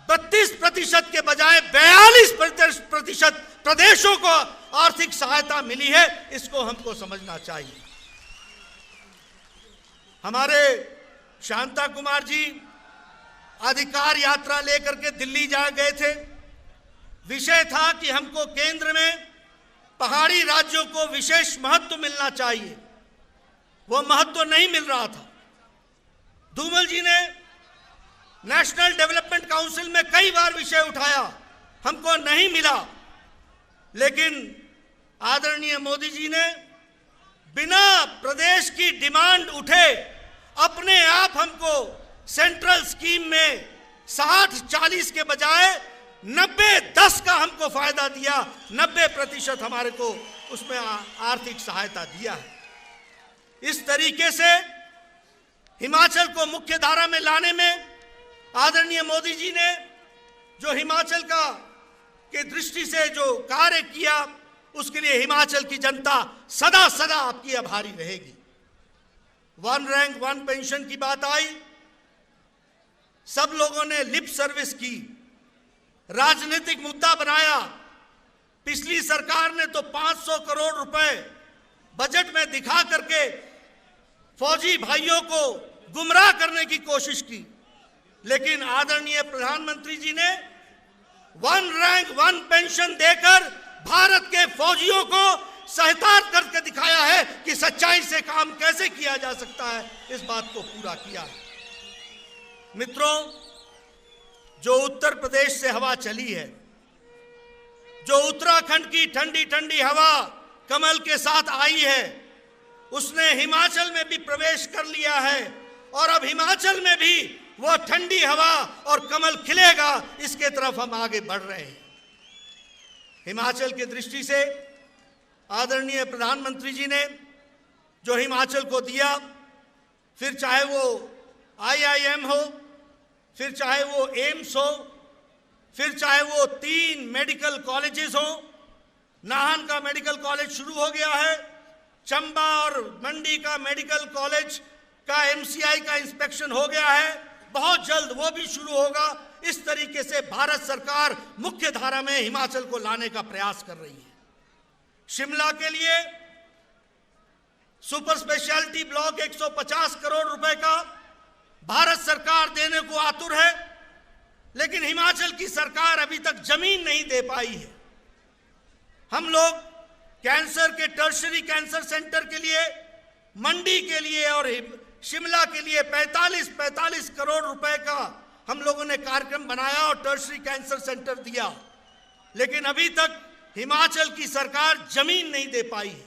32% के बजाय 42% प्रदेशों को आर्थिक सहायता मिली है। इसको हमको समझना चाहिए। हमारे शांता कुमार जी अधिकार यात्रा लेकर के दिल्ली जा गए थे। विषय था कि हमको केंद्र में पहाड़ी राज्यों को विशेष महत्व मिलना चाहिए, वो महत्व नहीं मिल रहा था। धूमल जी ने नेशनल डेवलपमेंट काउंसिल में कई बार विषय उठाया, हमको नहीं मिला, लेकिन आदरणीय मोदी जी ने बिना प्रदेश की डिमांड उठे अपने आप हमको सेंट्रल स्कीम में 60-40 के बजाय 90-10 का हमको फायदा दिया। 90% हमारे को उसमें आर्थिक सहायता दिया है। इस तरीके से हिमाचल को मुख्य धारा में लाने में आदरणीय मोदी जी ने जो हिमाचल का के दृष्टि से जो कार्य किया, उसके लिए हिमाचल की जनता सदा सदा आपकी आभारी रहेगी। 1 रैंक 1 पेंशन की बात आई, सब लोगों ने लिप सर्विस की, राजनीतिक मुद्दा बनाया। पिछली सरकार ने तो 500 करोड़ रुपए बजट में दिखा करके फौजी भाइयों को गुमराह करने की कोशिश की, लेकिन आदरणीय प्रधानमंत्री जी ने 1 रैंक 1 पेंशन देकर भारत के फौजियों को सहतार करके दिखाया है कि सच्चाई से काम कैसे किया जा सकता है, इस बात को पूरा किया है। मित्रों, जो उत्तर प्रदेश से हवा चली है, जो उत्तराखंड की ठंडी ठंडी हवा कमल के साथ आई है, उसने हिमाचल में भी प्रवेश कर लिया है और अब हिमाचल में भी वो ठंडी हवा और कमल खिलेगा, इसके तरफ हम आगे बढ़ रहे हैं। हिमाचल की दृष्टि से आदरणीय प्रधानमंत्री जी ने जो हिमाचल को दिया, फिर चाहे वो IIM हो, फिर चाहे वो एम्स हो, फिर चाहे वो 3 मेडिकल कॉलेजेस हो, नाहन का मेडिकल कॉलेज शुरू हो गया है, चंबा और मंडी का मेडिकल कॉलेज का MCI का इंस्पेक्शन हो गया है, बहुत जल्द वो भी शुरू होगा। इस तरीके से भारत सरकार मुख्य धारा में हिमाचल को लाने का प्रयास कर रही है। शिमला के लिए सुपर स्पेशलिटी ब्लॉक 150 करोड़ रुपए का भारत सरकार देने को आतुर है, लेकिन हिमाचल की सरकार अभी तक जमीन नहीं दे पाई है। हम लोग कैंसर के टर्शरी कैंसर सेंटर के लिए, मंडी के लिए और शिमला के लिए 45 करोड़ रुपए का हम लोगों ने कार्यक्रम बनाया और टर्शरी कैंसर सेंटर दिया, लेकिन अभी तक हिमाचल की सरकार जमीन नहीं दे पाई है।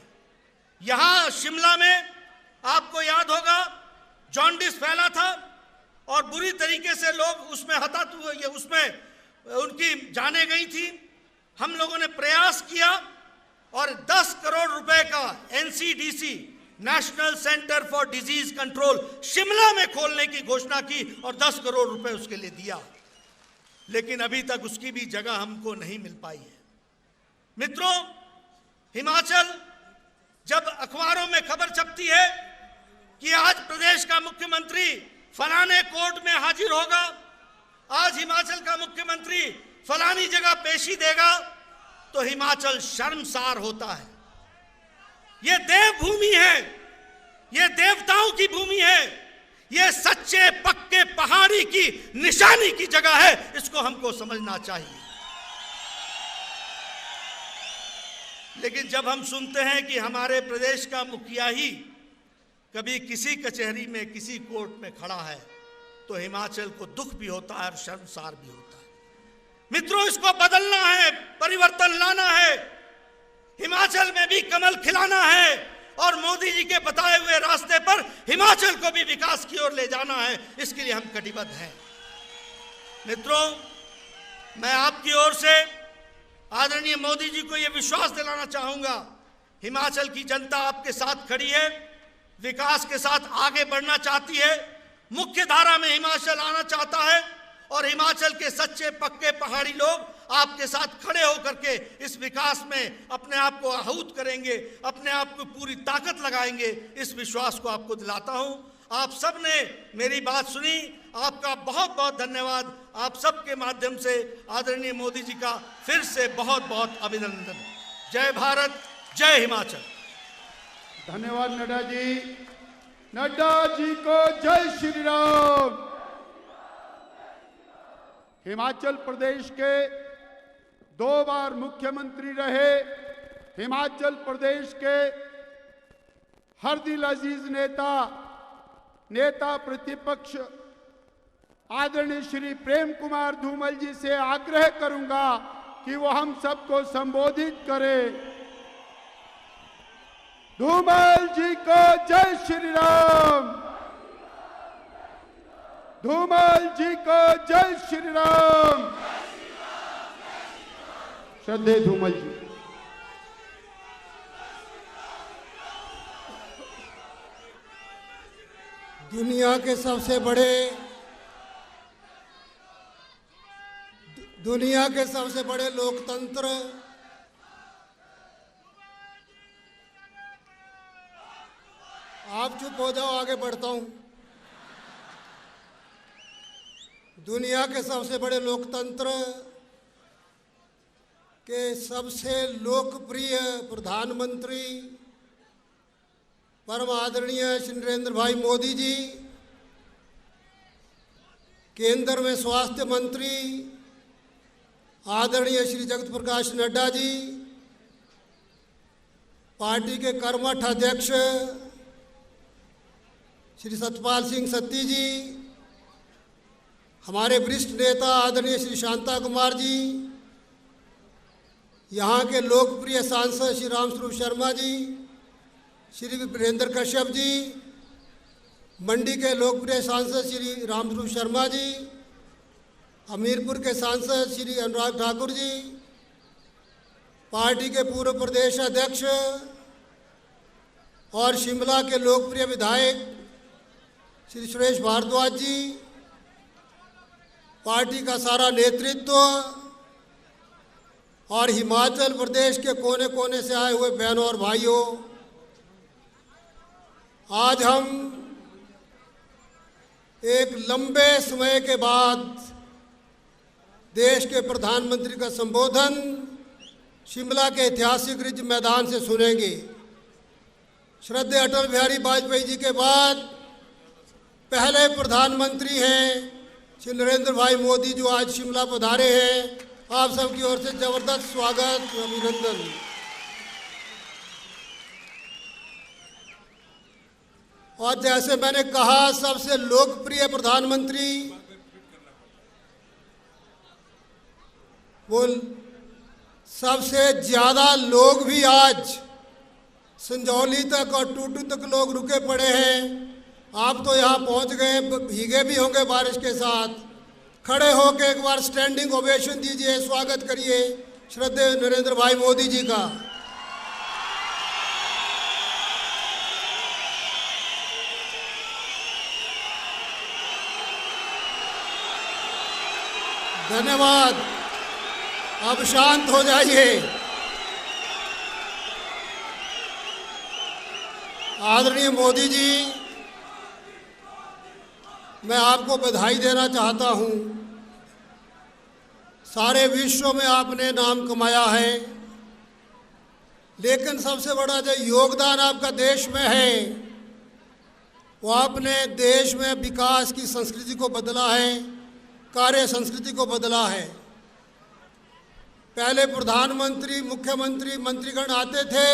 यहां शिमला में आपको याद होगा जॉन्डिस फैला था और बुरी तरीके से लोग उसमें उनकी जानें गई थी। हम लोगों ने प्रयास किया और 10 करोड़ रुपए का NCDC national centre for disease control Shimla में खोलने की घोषणा की और 10 करोड़ रुपए उसके लिए दिया, लेकिन अभी तक उसकी भी जगह हमको नहीं मिल पाई है। मित्रों, हिमाचल जब अखबारों में खबर छपती है कि आज प्रदेश का मुख्यमंत्री फलाने कोर्ट में हाजिर होगा, आज हिमाचल का मुख्यमंत्री फलानी जगह पेशी देगा, तो हिमाचल शर्मसार होता है। ये देवभूमि है, ये देवताओं की भूमि है, ये सच्चे पक्के पहाड़ी की निशानी की जगह है, इसको हमको समझना चाहिए। लेकिन जब हम सुनते हैं कि हमारे प्रदेश का मुखिया ही कभी किसी कचहरी में, किसी कोर्ट में खड़ा है, तो हिमाचल को दुख भी होता है और शर्मसार भी होता है। मित्रों, इसको बदलना है, परिवर्तन लाना है, हिमाचल में भी कमल खिलाना है और मोदी जी के बताए हुए रास्ते पर हिमाचल को भी विकास की ओर ले जाना है। इसके लिए हम कटिबद्ध हैं। मित्रों, मैं आपकी ओर से आदरणीय मोदी जी को यह विश्वास दिलाना चाहूंगा, हिमाचल की जनता आपके साथ खड़ी है, विकास के साथ आगे बढ़ना चाहती है, मुख्य धारा में हिमाचल आना चाहता है और हिमाचल के सच्चे पक्के पहाड़ी लोग आपके साथ खड़े होकर के इस विकास में अपने आप को आहूत करेंगे, अपने आप को पूरी ताकत लगाएंगे। इस विश्वास को आपको दिलाता हूं। आप सब ने मेरी बात सुनी, आपका बहुत बहुत धन्यवाद। आप सबके माध्यम से आदरणीय मोदी जी का फिर से बहुत बहुत अभिनंदन। जय भारत, जय हिमाचल। धन्यवाद नड्डा जी। नड्डा जी को जय श्री राम। हिमाचल प्रदेश के 2 बार मुख्यमंत्री रहे, हिमाचल प्रदेश के हर दिल अजीज नेता प्रतिपक्ष आदरणीय श्री प्रेम कुमार धूमल जी से आग्रह करूंगा कि वो हम सबको संबोधित करें। धूमल जी को जय श्री राम। धूमल जी को जय श्री राम। श्रद्धेय धूमल जी। दुनिया के सबसे बड़े लोकतंत्र आप चुप हो जाओ, आगे बढ़ता हूं। दुनिया के सबसे बड़े लोकतंत्र के सबसे लोकप्रिय प्रधानमंत्री परम आदरणीय श्री नरेंद्र भाई मोदी जी, केंद्र में स्वास्थ्य मंत्री आदरणीय श्री जगत प्रकाश नड्डा जी, पार्टी के कर्मठ अध्यक्ष श्री सतपाल सिंह सत्ती जी, हमारे वरिष्ठ नेता आदरणीय श्री शांता कुमार जी, यहाँ के लोकप्रिय सांसद श्री रामस्वरूप शर्मा जी, श्री वीरेंद्र कश्यप जी, मंडी के लोकप्रिय सांसद श्री रामस्वरूप शर्मा जी, हमीरपुर के सांसद श्री अनुराग ठाकुर जी, पार्टी के पूर्व प्रदेश अध्यक्ष और शिमला के लोकप्रिय विधायक श्री सुरेश भारद्वाज जी, पार्टी का सारा नेतृत्व और हिमाचल प्रदेश के कोने कोने से आए हुए बहनों और भाइयों, आज हम एक लंबे समय के बाद देश के प्रधानमंत्री का संबोधन शिमला के ऐतिहासिक रिज मैदान से सुनेंगे। श्रद्धेय अटल बिहारी वाजपेयी जी के बाद पहले प्रधानमंत्री हैं श्री नरेंद्र भाई मोदी, जो आज शिमला पधारे हैं। आप सबकी ओर से जबरदस्त स्वागत, अभिनंदन। और जैसे मैंने कहा, सबसे लोकप्रिय प्रधानमंत्री, वो सबसे ज्यादा लोग भी आज संजौली तक और टूटू तक लोग रुके पड़े हैं। आप तो यहाँ पहुँच गए, भीगे भी होंगे बारिश के साथ। खड़े होकर एक बार स्टैंडिंग ओवेशन दीजिए, स्वागत करिए श्रद्धेय नरेंद्र भाई मोदी जी का। धन्यवाद। अब शांत हो जाइए। आदरणीय मोदी जी, मैं आपको बधाई देना चाहता हूं। सारे विश्व में आपने नाम कमाया है, लेकिन सबसे बड़ा जो योगदान आपका देश में है, वो आपने देश में विकास की संस्कृति को बदला है, कार्य संस्कृति को बदला है। पहले प्रधानमंत्री, मुख्यमंत्री, मंत्रीगण आते थे,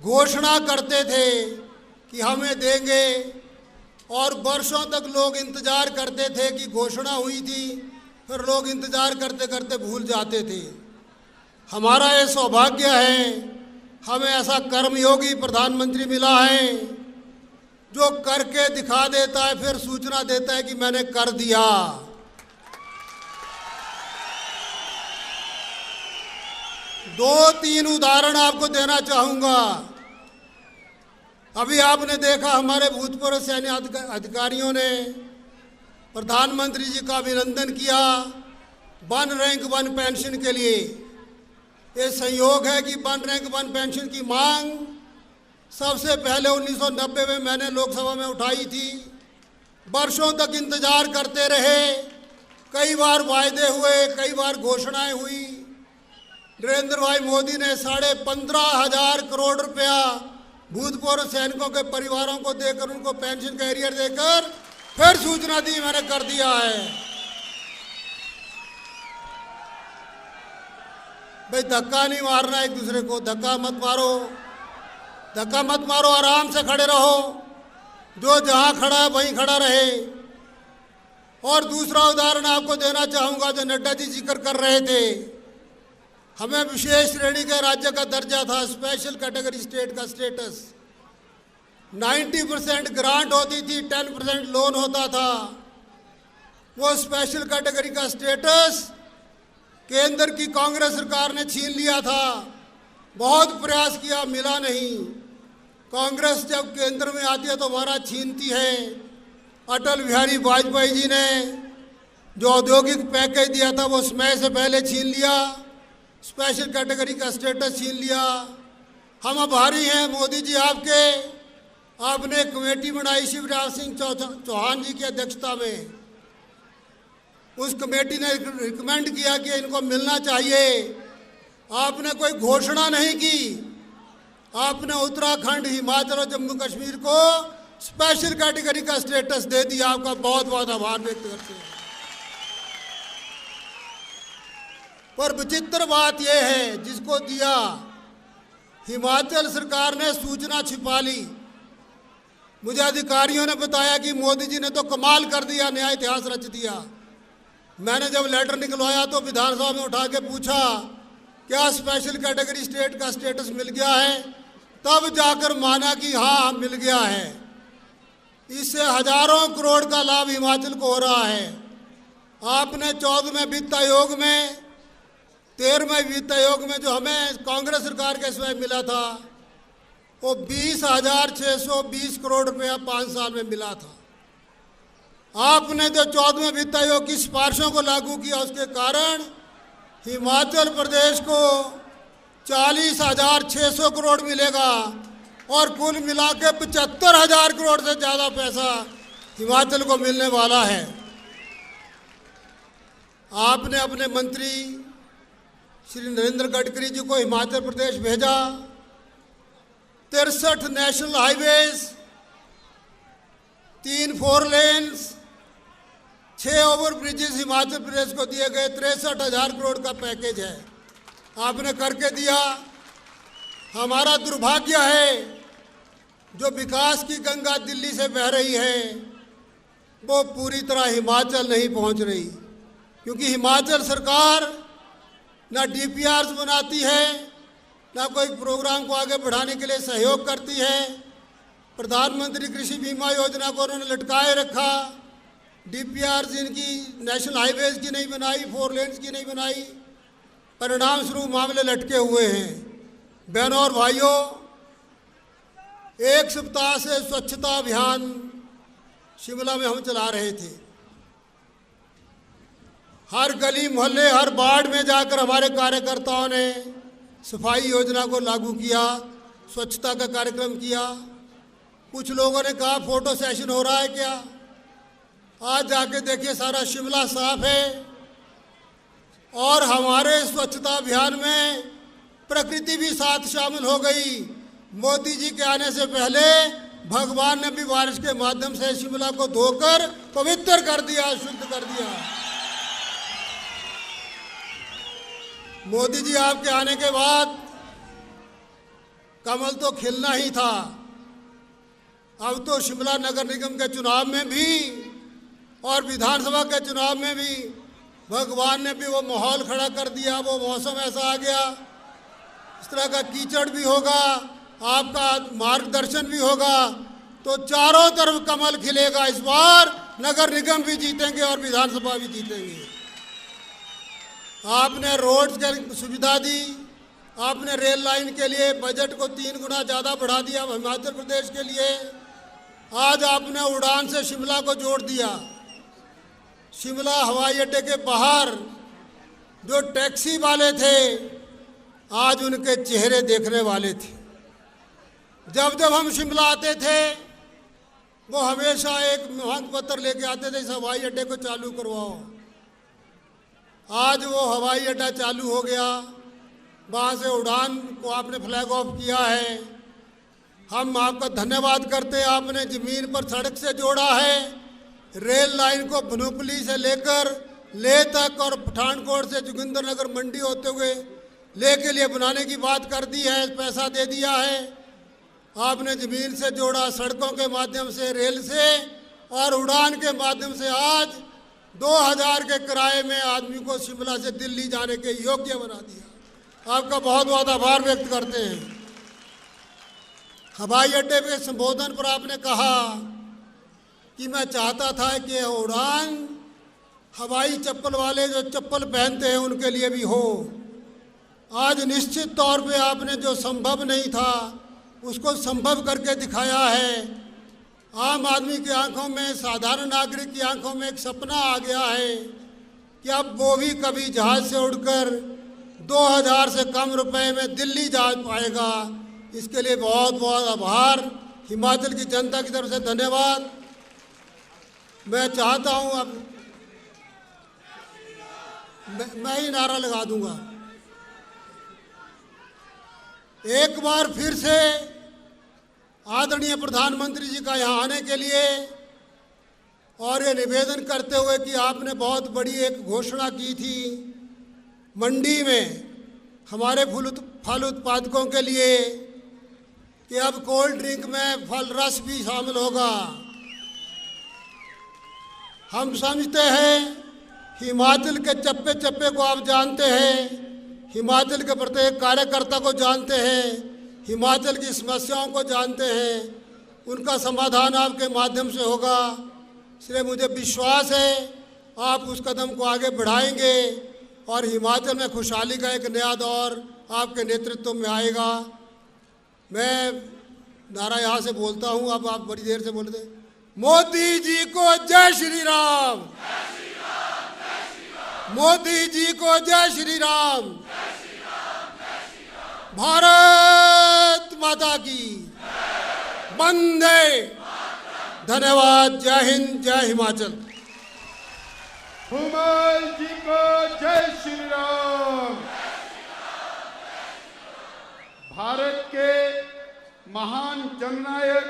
घोषणा करते थे कि हमें देंगे, और वर्षों तक लोग इंतजार करते थे कि घोषणा हुई थी, फिर लोग इंतजार करते करते भूल जाते थे। हमारा ये सौभाग्य है, हमें ऐसा कर्मयोगी प्रधानमंत्री मिला है जो करके दिखा देता है, फिर सूचना देता है कि मैंने कर दिया। दो तीन उदाहरण आपको देना चाहूंगा। अभी आपने देखा, हमारे भूतपूर्व सैन्य अधिकारियों ने प्रधानमंत्री जी का अभिनंदन किया 1 रैंक 1 पेंशन के लिए। ये संयोग है कि 1 रैंक 1 पेंशन की मांग सबसे पहले 1990 में मैंने लोकसभा में उठाई थी। वर्षों तक इंतजार करते रहे, कई बार वायदे हुए, कई बार घोषणाएं हुई। नरेंद्र भाई मोदी ने 15,500 करोड़ रुपया भूतपूर्व सैनिकों के परिवारों को देकर, उनको पेंशन का एरियर देकर फिर सूचना दी, मैंने कर दिया है। भाई धक्का नहीं मारना एक दूसरे को, धक्का मत मारो, धक्का मत मारो, आराम से खड़े रहो, जो जहां खड़ा है वहीं खड़ा रहे। और दूसरा उदाहरण आपको देना चाहूंगा, जो नड्डा जी जिक्र कर रहे थे, हमें विशेष श्रेणी के राज्य का दर्जा था, स्पेशल कैटेगरी स्टेट का स्टेटस। 90% ग्रांट होती थी, 10% लोन होता था। वो स्पेशल कैटेगरी का स्टेटस केंद्र की कांग्रेस सरकार ने छीन लिया था। बहुत प्रयास किया, मिला नहीं। कांग्रेस जब केंद्र में आती है तो हमारा छीनती है। अटल बिहारी वाजपेयी जी ने जो औद्योगिक पैकेज दिया था, वो समय से पहले छीन लिया, स्पेशल कैटेगरी का स्टेटस छीन लिया। हम आभारी हैं मोदी जी आपके। आपने कमेटी बनाई शिवराज सिंह चौहान जी की अध्यक्षता में। उस कमेटी ने रिकमेंड किया कि इनको मिलना चाहिए। आपने कोई घोषणा नहीं की, आपने उत्तराखंड, हिमाचल और जम्मू कश्मीर को स्पेशल कैटेगरी का स्टेटस दे दिया। आपका बहुत बहुत आभार व्यक्त करते हैं। पर विचित्र बात यह है, जिसको दिया हिमाचल सरकार ने सूचना छिपा ली। मुझे अधिकारियों ने बताया कि मोदी जी ने तो कमाल कर दिया, नया इतिहास रच दिया। मैंने जब लेटर निकलवाया तो विधानसभा में उठा के पूछा क्या स्पेशल कैटेगरी स्टेट का स्टेटस मिल गया है, तब जाकर माना कि हाँ मिल गया है। इससे हजारों करोड़ का लाभ हिमाचल को हो रहा है। आपने 14वें वित्त आयोग में, 13वें वित्त आयोग में जो हमें कांग्रेस सरकार के समय मिला था वो 20,620 करोड़ रुपया 5 साल में मिला था। आपने जो 14वें वित्त आयोग की सिफारिशों को लागू किया उसके कारण हिमाचल प्रदेश को 40,600 करोड़ मिलेगा और कुल मिला के 75,000 करोड़ से ज़्यादा पैसा हिमाचल को मिलने वाला है। आपने अपने मंत्री श्री नरेंद्र गडकरी जी को हिमाचल प्रदेश भेजा। 63 national highways, 3 4 lanes, 6 over bridges Himachal Pradesh को दिए गए। 63,000 करोड़ का पैकेज है, आपने करके दिया। हमारा दुर्भाग्य है जो विकास की गंगा दिल्ली से बह रही है वो पूरी तरह हिमाचल नहीं पहुंच रही, क्योंकि हिमाचल सरकार ना डीपीआर्स बनाती है, ना कोई प्रोग्राम को आगे बढ़ाने के लिए सहयोग करती है। प्रधानमंत्री कृषि बीमा योजना को उन्होंने लटकाए रखा। डीपीआर्स इनकी नेशनल हाईवेज की नहीं बनाई, 4 लेन्स की नहीं बनाई। परिणाम स्वरूप मामले लटके हुए हैं। बहनों और भाइयों, 1 सप्ताह से स्वच्छता अभियान शिमला में हम चला रहे थे। हर गली मोहल्ले, हर वार्ड में जाकर हमारे कार्यकर्ताओं ने सफाई योजना को लागू किया, स्वच्छता का कार्यक्रम किया। कुछ लोगों ने कहा फोटो सेशन हो रहा है क्या? आज जाके देखिए सारा शिमला साफ है। और हमारे स्वच्छता अभियान में प्रकृति भी साथ शामिल हो गई। मोदी जी के आने से पहले भगवान ने भी बारिश के माध्यम से शिमला को धोकर पवित्र कर दिया, शुद्ध कर दिया। मोदी जी आपके आने के बाद कमल तो खिलना ही था। अब तो शिमला नगर निगम के चुनाव में भी और विधानसभा के चुनाव में भी भगवान ने भी वो माहौल खड़ा कर दिया। वो मौसम ऐसा आ गया, इस तरह का कीचड़ भी होगा, आपका मार्गदर्शन भी होगा, तो चारों तरफ कमल खिलेगा। इस बार नगर निगम भी जीतेंगे और विधानसभा भी जीतेंगे। आपने रोड्स की सुविधा दी, आपने रेल लाइन के लिए बजट को 3 गुना ज़्यादा बढ़ा दिया हिमाचल प्रदेश के लिए। आज आपने उड़ान से शिमला को जोड़ दिया। शिमला हवाई अड्डे के बाहर जो टैक्सी वाले थे आज उनके चेहरे देखने वाले थे। जब जब हम शिमला आते थे वो हमेशा एक मांग पत्र लेके आते थे, इस हवाई अड्डे को चालू करवाओ। आज वो हवाई अड्डा चालू हो गया, वहाँ से उड़ान को आपने फ्लैग ऑफ किया है। हम आपका धन्यवाद करते हैं, आपने ज़मीन पर सड़क से जोड़ा है। रेल लाइन को भनोपली से लेकर लेह तक और पठानकोट से जोगिंद्रनगर मंडी होते हुए लेह के लिए बनाने की बात कर दी है, पैसा दे दिया है। आपने ज़मीन से जोड़ा, सड़कों के माध्यम से, रेल से और उड़ान के माध्यम से आज 2000 के किराए में आदमी को शिमला से दिल्ली जाने के योग्य बना दिया। आपका बहुत बहुत आभार व्यक्त करते हैं। हवाई अड्डे पे संबोधन पर आपने कहा कि मैं चाहता था कि उड़ान हवाई चप्पल वाले जो चप्पल पहनते हैं उनके लिए भी हो। आज निश्चित तौर पे आपने जो संभव नहीं था उसको संभव करके दिखाया है। आम आदमी की आंखों में, साधारण नागरिक की आंखों में एक सपना आ गया है कि अब वो भी कभी जहाज से उड़कर 2000 से कम रुपए में दिल्ली जा पाएगा। इसके लिए बहुत बहुत आभार, हिमाचल की जनता की तरफ से धन्यवाद। मैं चाहता हूं अब मैं ही नारा लगा दूंगा। एक बार फिर से आदरणीय प्रधानमंत्री जी का यहाँ आने के लिए और ये निवेदन करते हुए कि आपने बहुत बड़ी एक घोषणा की थी। मंडी में हमारे फल उत्पादकों के लिए कि अब कोल्ड ड्रिंक में फल रस भी शामिल होगा। हम समझते हैं हिमाचल के चप्पे चप्पे को आप जानते हैं, हिमाचल के प्रत्येक कार्यकर्ता को जानते हैं, हिमाचल की समस्याओं को जानते हैं, उनका समाधान आपके माध्यम से होगा। इसलिए मुझे विश्वास है आप उस कदम को आगे बढ़ाएंगे और हिमाचल में खुशहाली का एक नया दौर आपके नेतृत्व में आएगा। मैं नारा यहाँ से बोलता हूँ, अब आप बड़ी देर से बोल दे। मोदी जी को जय श्री राम, मोदी जी को जय श्री राम, भारत माता की वंदे। धन्यवाद। जय हिंद, जय हिमाचल। धूमल जी को जय श्री राम। भारत के महान जननायक,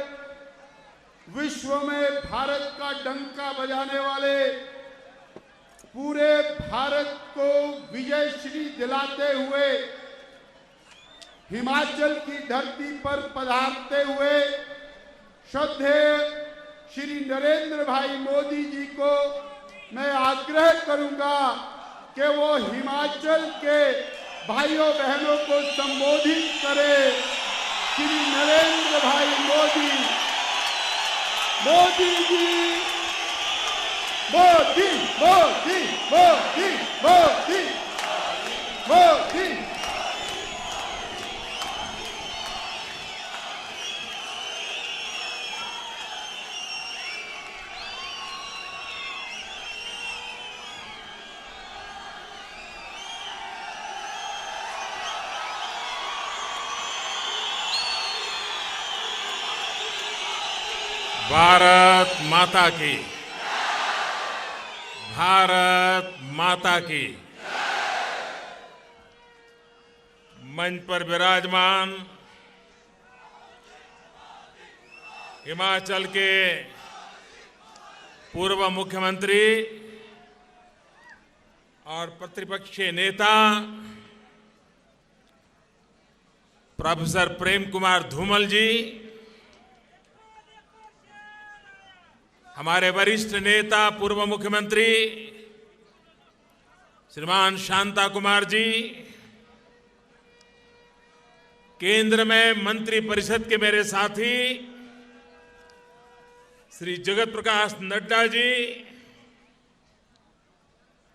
विश्व में भारत का डंका बजाने वाले, पूरे भारत को विजयश्री दिलाते हुए हिमाचल की धरती पर पधारते हुए श्रद्धेय श्री नरेंद्र भाई मोदी जी को मैं आग्रह करूंगा कि वो हिमाचल के भाइयों बहनों को संबोधित करें। श्री नरेंद्र भाई मोदी, मोदी जी, मोदी मोदी मोदी मोदी मोदी। भारत माता की, भारत माता की। मंच पर विराजमान हिमाचल के पूर्व मुख्यमंत्री और प्रतिपक्षीय नेता प्रोफेसर प्रेम कुमार धूमल जी, हमारे वरिष्ठ नेता पूर्व मुख्यमंत्री श्रीमान शांता कुमार जी, केंद्र में मंत्री परिषद के मेरे साथी श्री जगत प्रकाश नड्डा जी,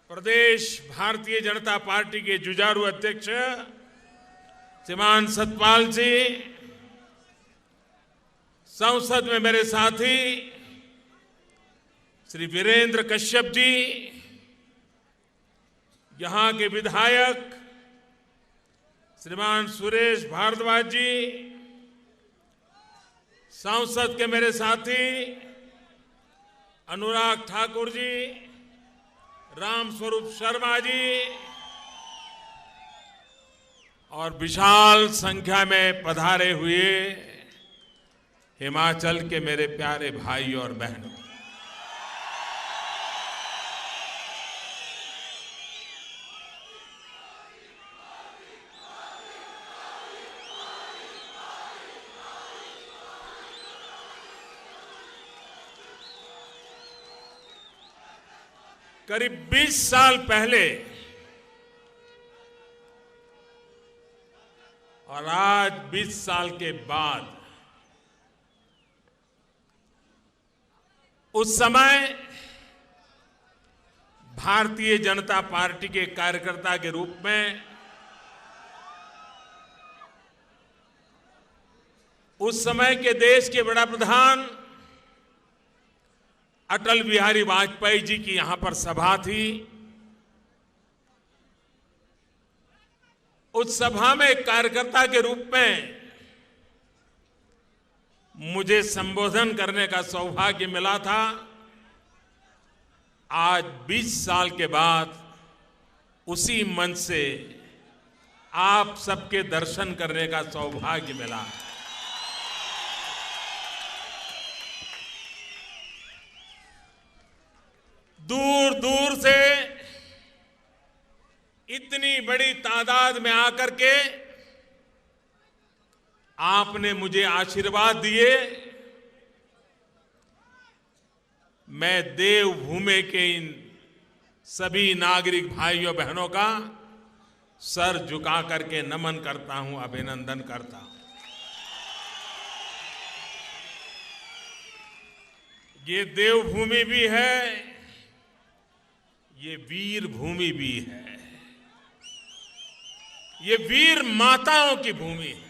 प्रदेश भारतीय जनता पार्टी के जुझारू अध्यक्ष श्रीमान सतपाल जी, संसद में मेरे साथी श्री वीरेंद्र कश्यप जी, यहां के विधायक श्रीमान सुरेश भारद्वाज जी, संसद के मेरे साथी अनुराग ठाकुर जी, राम स्वरूप शर्मा जी और विशाल संख्या में पधारे हुए हिमाचल के मेरे प्यारे भाई और बहनों, करीब 20 साल पहले और आज 20 साल के बाद, उस समय भारतीय जनता पार्टी के कार्यकर्ता के रूप में उस समय के देश के बड़ा प्रधान अटल बिहारी वाजपेयी जी की यहां पर सभा थी। उस सभा में एक कार्यकर्ता के रूप में मुझे संबोधन करने का सौभाग्य मिला था। आज 20 साल के बाद उसी मंच से आप सबके दर्शन करने का सौभाग्य मिला। दूर दूर से इतनी बड़ी तादाद में आकर के आपने मुझे आशीर्वाद दिए, मैं देवभूमि के इन सभी नागरिक भाइयों बहनों का सर झुका करके नमन करता हूं, अभिनंदन करता हूं। ये देवभूमि भी है, ये वीर भूमि भी है, ये वीर माताओं की भूमि है।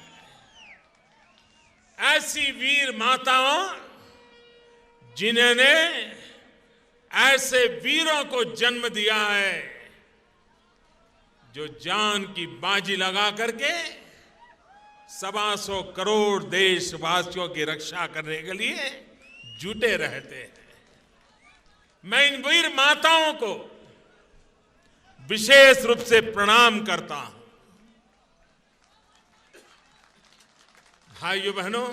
ऐसी वीर माताओं जिन्होंने ऐसे वीरों को जन्म दिया है जो जान की बाजी लगा करके 125 करोड़ देशवासियों की रक्षा करने के लिए जुटे रहते हैं। मैं इन वीर माताओं को विशेष रूप से प्रणाम करता हूं। भाइयों बहनों,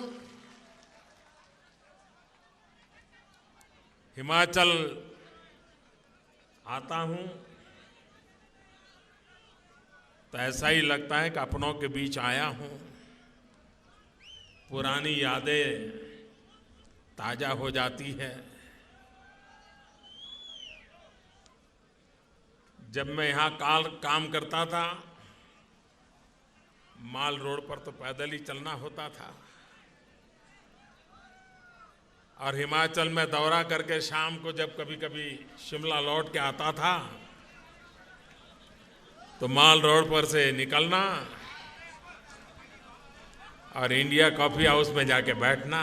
हिमाचल आता हूं तो ऐसा ही लगता है कि अपनों के बीच आया हूं। पुरानी यादें ताजा हो जाती है। जब मैं यहां काम करता था, माल रोड पर तो पैदल ही चलना होता था, और हिमाचल में दौरा करके शाम को जब कभी कभी शिमला लौट के आता था तो माल रोड पर से निकलना और इंडिया कॉफी हाउस में जाके बैठना।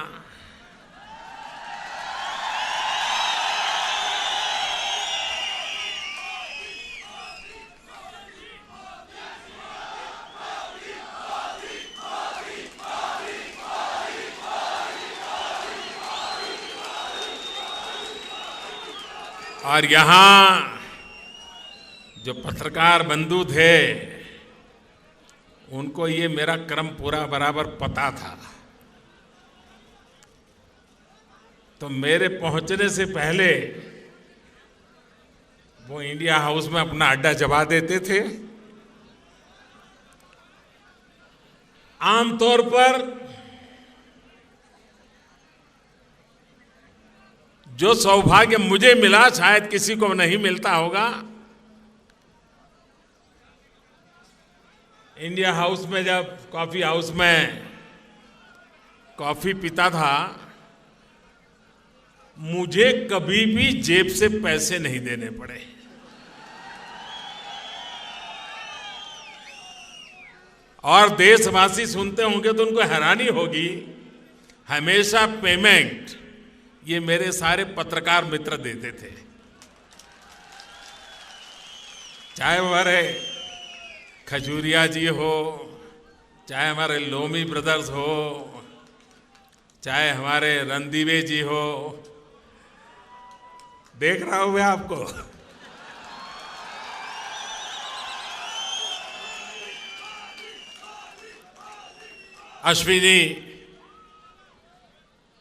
और यहां जो पत्रकार बंधु थे उनको ये मेरा क्रम पूरा बराबर पता था, तो मेरे पहुंचने से पहले वो इंडिया हाउस में अपना अड्डा जमा देते थे। आमतौर पर जो सौभाग्य मुझे मिला शायद किसी को नहीं मिलता होगा। इंडिया हाउस में जब कॉफी हाउस में कॉफी पीता था, मुझे कभी भी जेब से पैसे नहीं देने पड़े। और देशवासी सुनते होंगे तो उनको हैरानी होगी, हमेशा पेमेंट ये मेरे सारे पत्रकार मित्र देते थे। चाहे हमारे खजूरिया जी हो, चाहे हमारे लोमी ब्रदर्स हो, चाहे हमारे रणदीवे जी हो, देख रहा हूं मैं आपको। अश्विनी,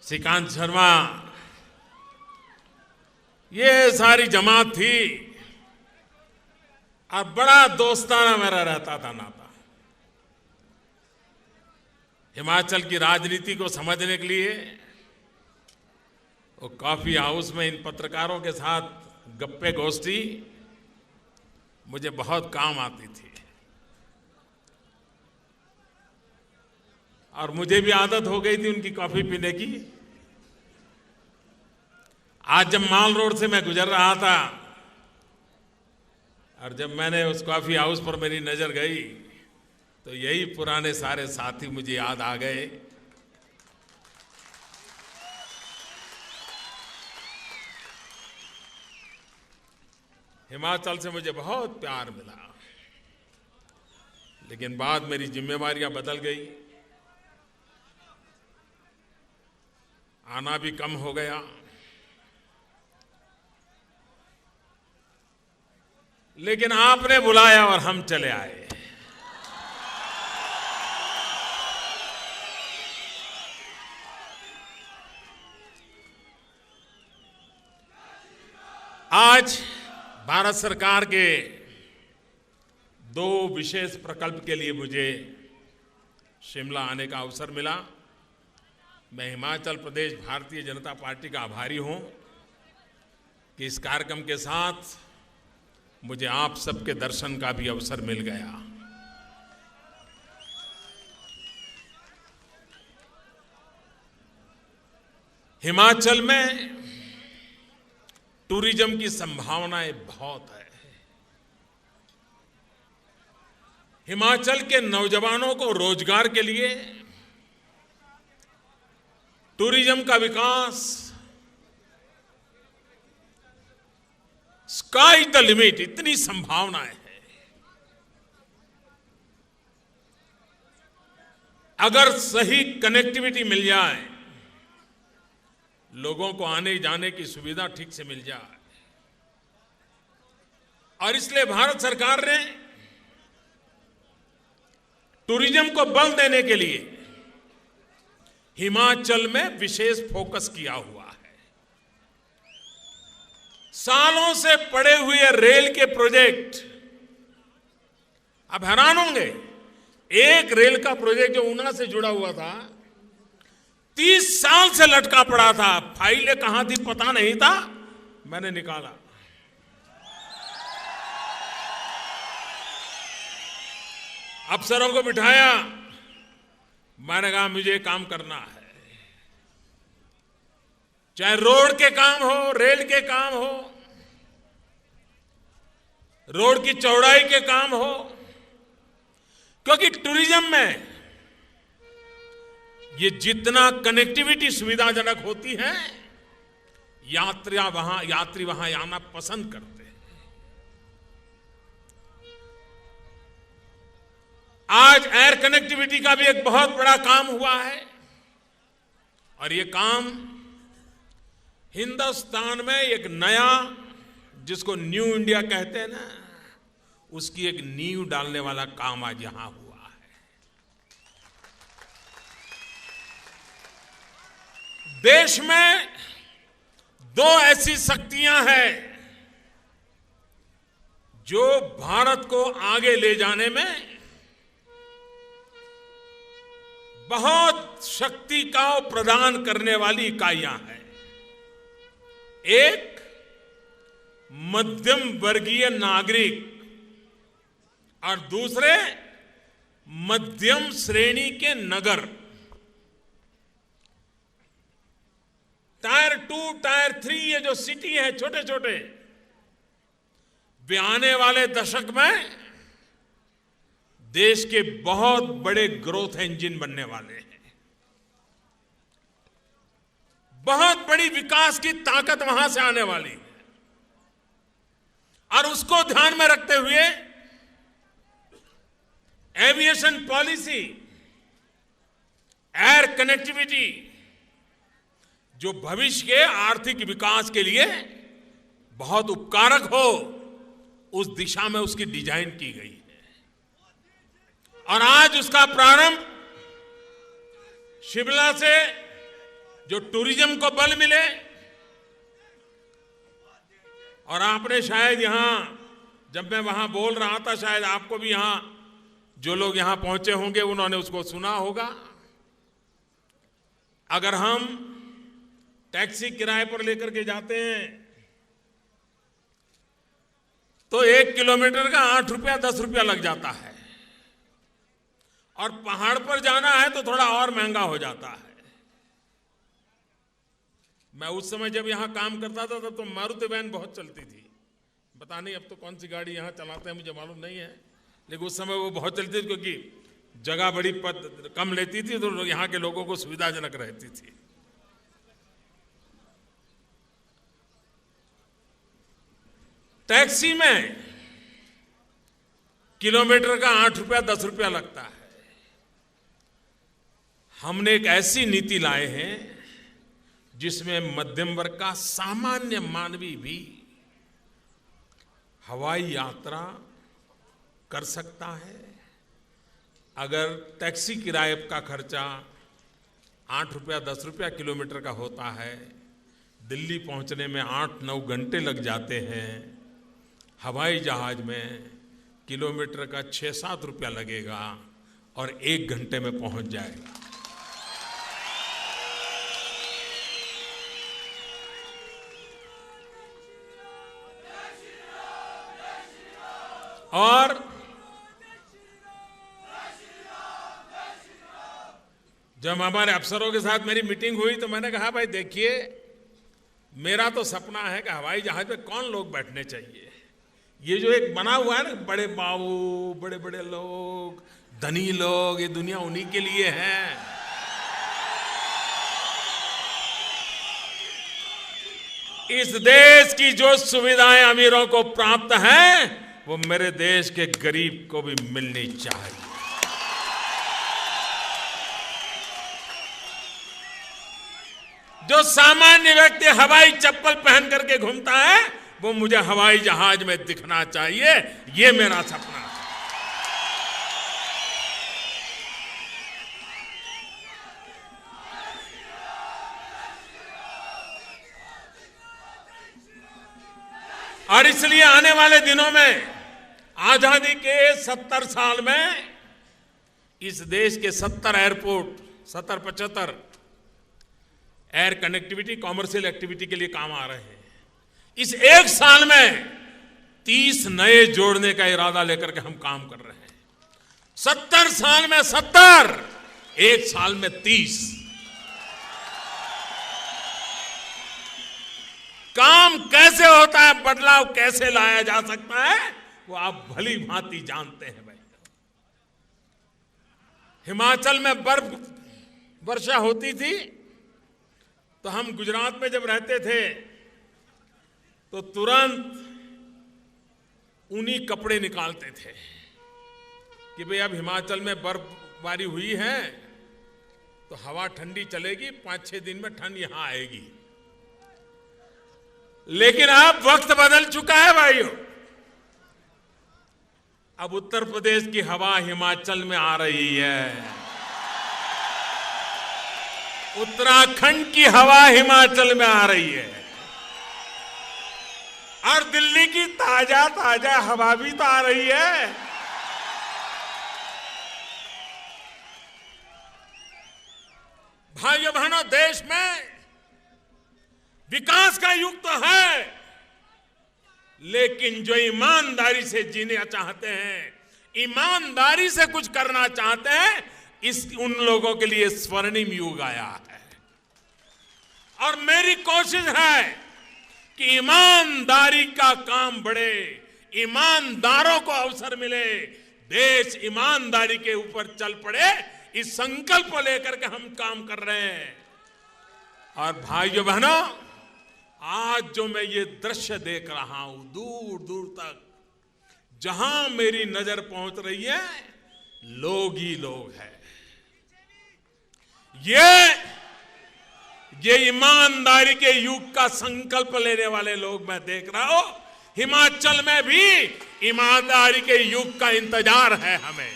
श्रीकांत शर्मा, ये सारी जमात थी और बड़ा दोस्ताना मेरा रहता था नाता। हिमाचल की राजनीति को समझने के लिए वो कॉफी हाउस में इन पत्रकारों के साथ गप्पे गोष्ठी मुझे बहुत काम आती थी। और मुझे भी आदत हो गई थी उनकी कॉफी पीने की। आज जब माल रोड से मैं गुजर रहा था और जब मैंने उस कॉफी हाउस पर मेरी नजर गई तो यही पुराने सारे साथी मुझे याद आ गए। हिमाचल से मुझे बहुत प्यार मिला, लेकिन बाद मेरी जिम्मेवारियां बदल गई, आना भी कम हो गया। लेकिन आपने बुलाया और हम चले आए। आज भारत सरकार के 2 विशेष प्रकल्प के लिए मुझे शिमला आने का अवसर मिला। मैं हिमाचल प्रदेश भारतीय जनता पार्टी का आभारी हूं कि इस कार्यक्रम के साथ मुझे आप सबके दर्शन का भी अवसर मिल गया। हिमाचल में टूरिज्म की संभावनाएं बहुत है। हिमाचल के नौजवानों को रोजगार के लिए टूरिज्म का विकास स्काई द लिमिट, इतनी संभावनाएं हैं। अगर सही कनेक्टिविटी मिल जाए, लोगों को आने जाने की सुविधा ठीक से मिल जाए, और इसलिए भारत सरकार ने टूरिज्म को बल देने के लिए हिमाचल में विशेष फोकस किया हुआ है। सालों से पड़े हुए रेल के प्रोजेक्ट, आप हैरान होंगे, एक रेल का प्रोजेक्ट जो ऊना से जुड़ा हुआ था 30 साल से लटका पड़ा था। फाइलें कहां थी पता नहीं था, मैंने निकाला। अफसरों को बिठाया, मैंने कहा मुझे काम करना है। चाहे रोड के काम हो, रेल के काम हो, रोड की चौड़ाई के काम हो, क्योंकि टूरिज्म में ये जितना कनेक्टिविटी सुविधाजनक होती है, यात्री वहां आना पसंद करते हैं। आज एयर कनेक्टिविटी का भी एक बहुत बड़ा काम हुआ है, और ये काम हिंदुस्तान में एक नया, जिसको न्यू इंडिया कहते हैं ना, उसकी एक नींव डालने वाला काम आज यहां हुआ है। देश में दो ऐसी शक्तियां हैं जो भारत को आगे ले जाने में बहुत शक्ति का प्रदान करने वाली इकाइयां हैं। एक मध्यम वर्गीय नागरिक और दूसरे मध्यम श्रेणी के नगर। टायर 2, टायर 3 ये जो सिटी है छोटे छोटे, वे आने वाले दशक में देश के बहुत बड़े ग्रोथ इंजन बनने वाले हैं। बहुत बड़ी विकास की ताकत वहां से आने वाली है, और उसको ध्यान में रखते हुए एविएशन पॉलिसी, एयर कनेक्टिविटी, जो भविष्य के आर्थिक विकास के लिए बहुत उपकारक हो, उस दिशा में उसकी डिजाइन की गई है। और आज उसका प्रारंभ शिमला से, जो टूरिज्म को बल मिले, और आपने शायद यहां, जब मैं वहां बोल रहा था, शायद आपको भी यहां जो लोग यहां पहुंचे होंगे उन्होंने उसको सुना होगा। अगर हम टैक्सी किराए पर लेकर के जाते हैं तो 1 किलोमीटर का 8 रुपया 10 रुपया लग जाता है, और पहाड़ पर जाना है तो थोड़ा और महंगा हो जाता है। मैं उस समय जब यहां काम करता था तब तो मारुति वैन बहुत चलती थी। पता नहीं अब तो कौन सी गाड़ी यहां चलाते हैं मुझे मालूम नहीं है, लेकिन उस समय वो बहुत चलती थी क्योंकि जगह बड़ी कम लेती थी, तो यहां के लोगों को सुविधाजनक रहती थी। टैक्सी में किलोमीटर का 8 रुपया 10 रुपया लगता है। हमने एक ऐसी नीति लाए हैं जिसमें मध्यम वर्ग का सामान्य मानवी भी हवाई यात्रा कर सकता है। अगर टैक्सी किराए का खर्चा 8 रुपया 10 रुपया किलोमीटर का होता है, दिल्ली पहुंचने में 8-9 घंटे लग जाते हैं, हवाई जहाज में किलोमीटर का 6-7 रुपया लगेगा, और 1 घंटे में पहुंच जाएगा। और जब हमारे अफसरों के साथ मेरी मीटिंग हुई तो मैंने कहा, भाई देखिए, मेरा तो सपना है कि हवाई जहाज पे कौन लोग बैठने चाहिए। ये जो एक बना हुआ है ना, बड़े बाबू, बड़े बड़े लोग, धनी लोग, ये दुनिया उन्हीं के लिए है। इस देश की जो सुविधाएं अमीरों को प्राप्त हैं, वो मेरे देश के गरीब को भी मिलनी चाहिए। जो सामान्य व्यक्ति हवाई चप्पल पहन करके घूमता है, वो मुझे हवाई जहाज में दिखना चाहिए। ये मेरा सपना है। और इसलिए आने वाले दिनों में, आजादी के 70 साल में, इस देश के 70 airport, 70-75 air connectivity, commercial activity के लिए काम आ रहे हैं। इस 1 साल में 30 नए जोड़ने का इरादा लेकर के हम काम कर रहे हैं। 70 साल में 70, 1 साल में 30। काम कैसे होता है, बदलाव कैसे लाया जा सकता है, वो आप भली भांति जानते हैं। भाई, हिमाचल में बर्फ वर्षा होती थी तो हम गुजरात में जब रहते थे तो तुरंत ऊनी कपड़े निकालते थे कि भाई अब हिमाचल में बर्फबारी हुई है तो हवा ठंडी चलेगी, 5-6 दिन में ठंड यहां आएगी। लेकिन अब वक्त बदल चुका है भाइयों। अब उत्तर प्रदेश की हवा हिमाचल में आ रही है, उत्तराखंड की हवा हिमाचल में आ रही है, और दिल्ली की ताजा ताजा हवा भी तो आ रही है। भाइयों बहनों, देश में विकास का युग तो है, लेकिन जो ईमानदारी से जीना चाहते हैं, ईमानदारी से कुछ करना चाहते हैं, उन लोगों के लिए स्वर्णिम युग आया है। और मेरी कोशिश है कि ईमानदारी का काम बढ़े, ईमानदारों को अवसर मिले, देश ईमानदारी के ऊपर चल पड़े। इस संकल्प को लेकर के हम काम कर रहे हैं। और भाइयों बहनों, आज जो मैं ये दृश्य देख रहा हूं, दूर दूर तक जहां मेरी नजर पहुंच रही है, लोग ही लोग हैं। ये ईमानदारी के युग का संकल्प लेने वाले लोग मैं देख रहा हूं। हिमाचल में भी ईमानदारी के युग का इंतजार है हमें।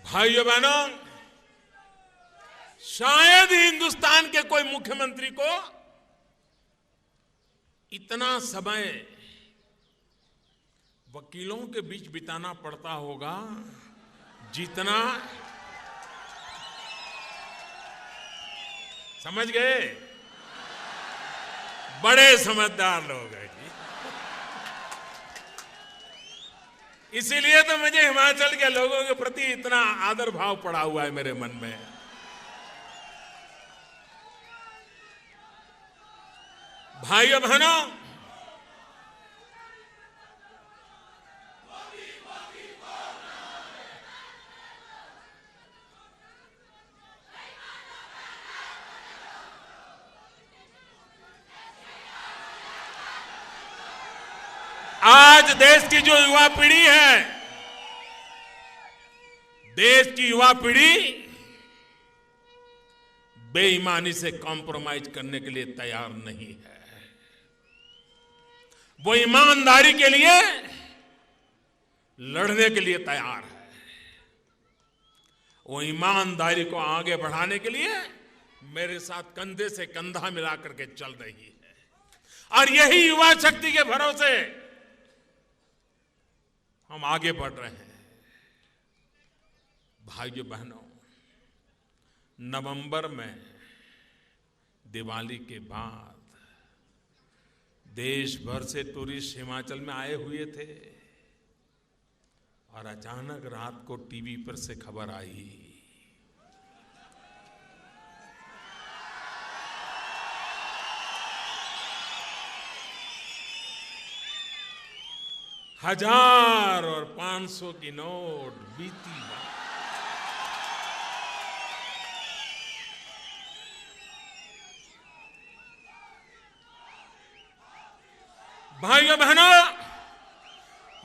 भाइयों बहनों, शायद ही हिंदुस्तान के कोई मुख्यमंत्री को इतना समय वकीलों के बीच बिताना पड़ता होगा जितना, समझ गए, बड़े समझदार लोग हैं जी। इसीलिए तो मुझे हिमाचल के लोगों के प्रति इतना आदर भाव पड़ा हुआ है मेरे मन में। भाइयों बहनों, आज देश की जो युवा पीढ़ी है, देश की युवा पीढ़ी बेईमानी से कॉम्प्रोमाइज करने के लिए तैयार नहीं है। वो ईमानदारी के लिए लड़ने के लिए तैयार है। वो ईमानदारी को आगे बढ़ाने के लिए मेरे साथ कंधे से कंधा मिलाकर के चल रही है और यही युवा शक्ति के भरोसे हम आगे बढ़ रहे हैं। भाइयों बहनों, नवंबर में दिवाली के बाद देश भर से टूरिस्ट हिमाचल में आए हुए थे और अचानक रात को टीवी पर से खबर आई, हजार और 500 की नोट बीती बात। भाइयों बहनों,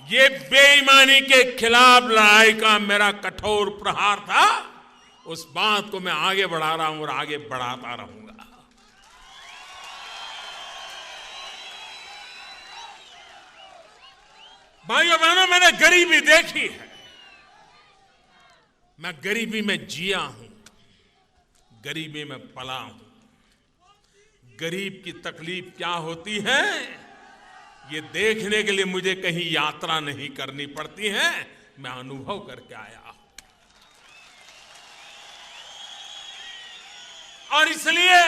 ये बेईमानी के खिलाफ लड़ाई का मेरा कठोर प्रहार था। उस बात को मैं आगे बढ़ा रहा हूं और आगे बढ़ाता रहूंगा। भाइयों बहनों, मैंने गरीबी देखी है, मैं गरीबी में जिया हूं, गरीबी में पला हूं। गरीब की तकलीफ क्या होती है ये देखने के लिए मुझे कहीं यात्रा नहीं करनी पड़ती है, मैं अनुभव करके आया हूं। और इसलिए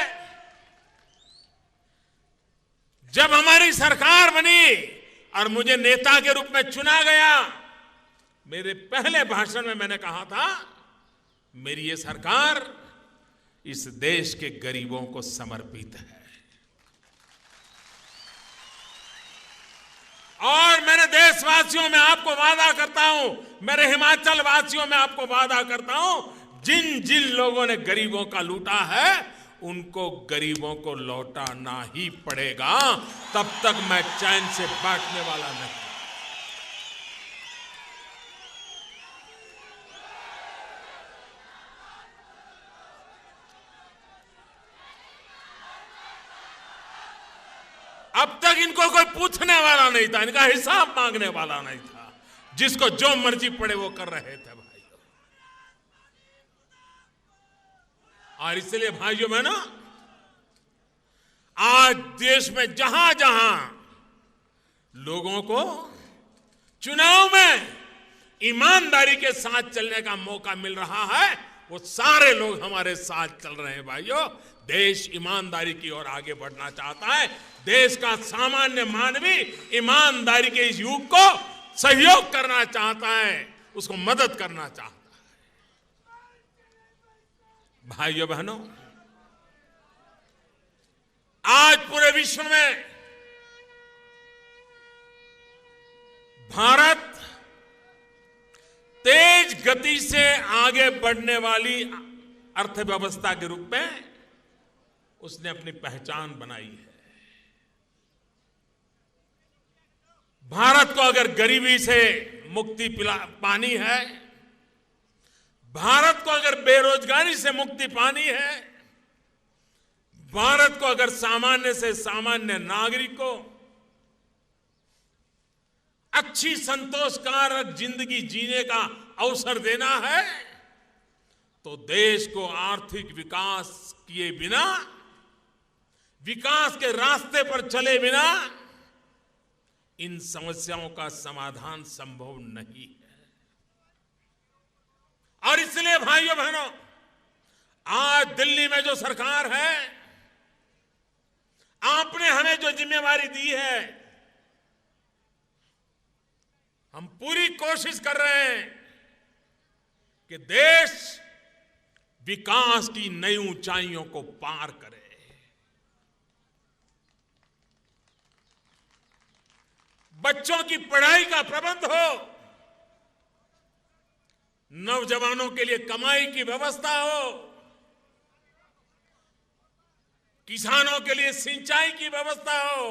जब हमारी सरकार बनी और मुझे नेता के रूप में चुना गया, मेरे पहले भाषण में मैंने कहा था, मेरी ये सरकार इस देश के गरीबों को समर्पित है। और मेरे देशवासियों में आपको वादा करता हूं, मेरे हिमाचल वासियों में आपको वादा करता हूं, जिन जिन लोगों ने गरीबों का लूटा है उनको गरीबों को लौटाना ही पड़ेगा। तब तक मैं चैन से बैठने वाला नहीं। अब तक इनको कोई पूछने वाला नहीं था, इनका हिसाब मांगने वाला नहीं था, जिसको जो मर्जी पड़े वो कर रहे थे भाइयों। और इसलिए भाइयों बहनों, आज देश में जहां जहां लोगों को चुनाव में ईमानदारी के साथ चलने का मौका मिल रहा है, वो सारे लोग हमारे साथ चल रहे हैं भाइयों। देश ईमानदारी की ओर आगे बढ़ना चाहता है। देश का सामान्य मानवी ईमानदारी के इस युग को सहयोग करना चाहता है, उसको मदद करना चाहता है। भाइयों बहनों, आज पूरे विश्व में भारत तेज गति से आगे बढ़ने वाली अर्थव्यवस्था के रूप में उसने अपनी पहचान बनाई है। भारत को अगर गरीबी से मुक्ति पानी है, भारत को अगर बेरोजगारी से मुक्ति पानी है, भारत को अगर सामान्य से सामान्य नागरिक को अच्छी संतोषकारक जिंदगी जीने का अवसर देना है, तो देश को आर्थिक विकास किए बिना, विकास के रास्ते पर चले बिना इन समस्याओं का समाधान संभव नहीं है। और इसलिए भाइयों बहनों, आज दिल्ली में जो सरकार है, आपने हमें जो जिम्मेवारी दी है, हम पूरी कोशिश कर रहे हैं कि देश विकास की नई ऊंचाइयों को पार करे। बच्चों की पढ़ाई का प्रबंध हो, नौजवानों के लिए कमाई की व्यवस्था हो, किसानों के लिए सिंचाई की व्यवस्था हो,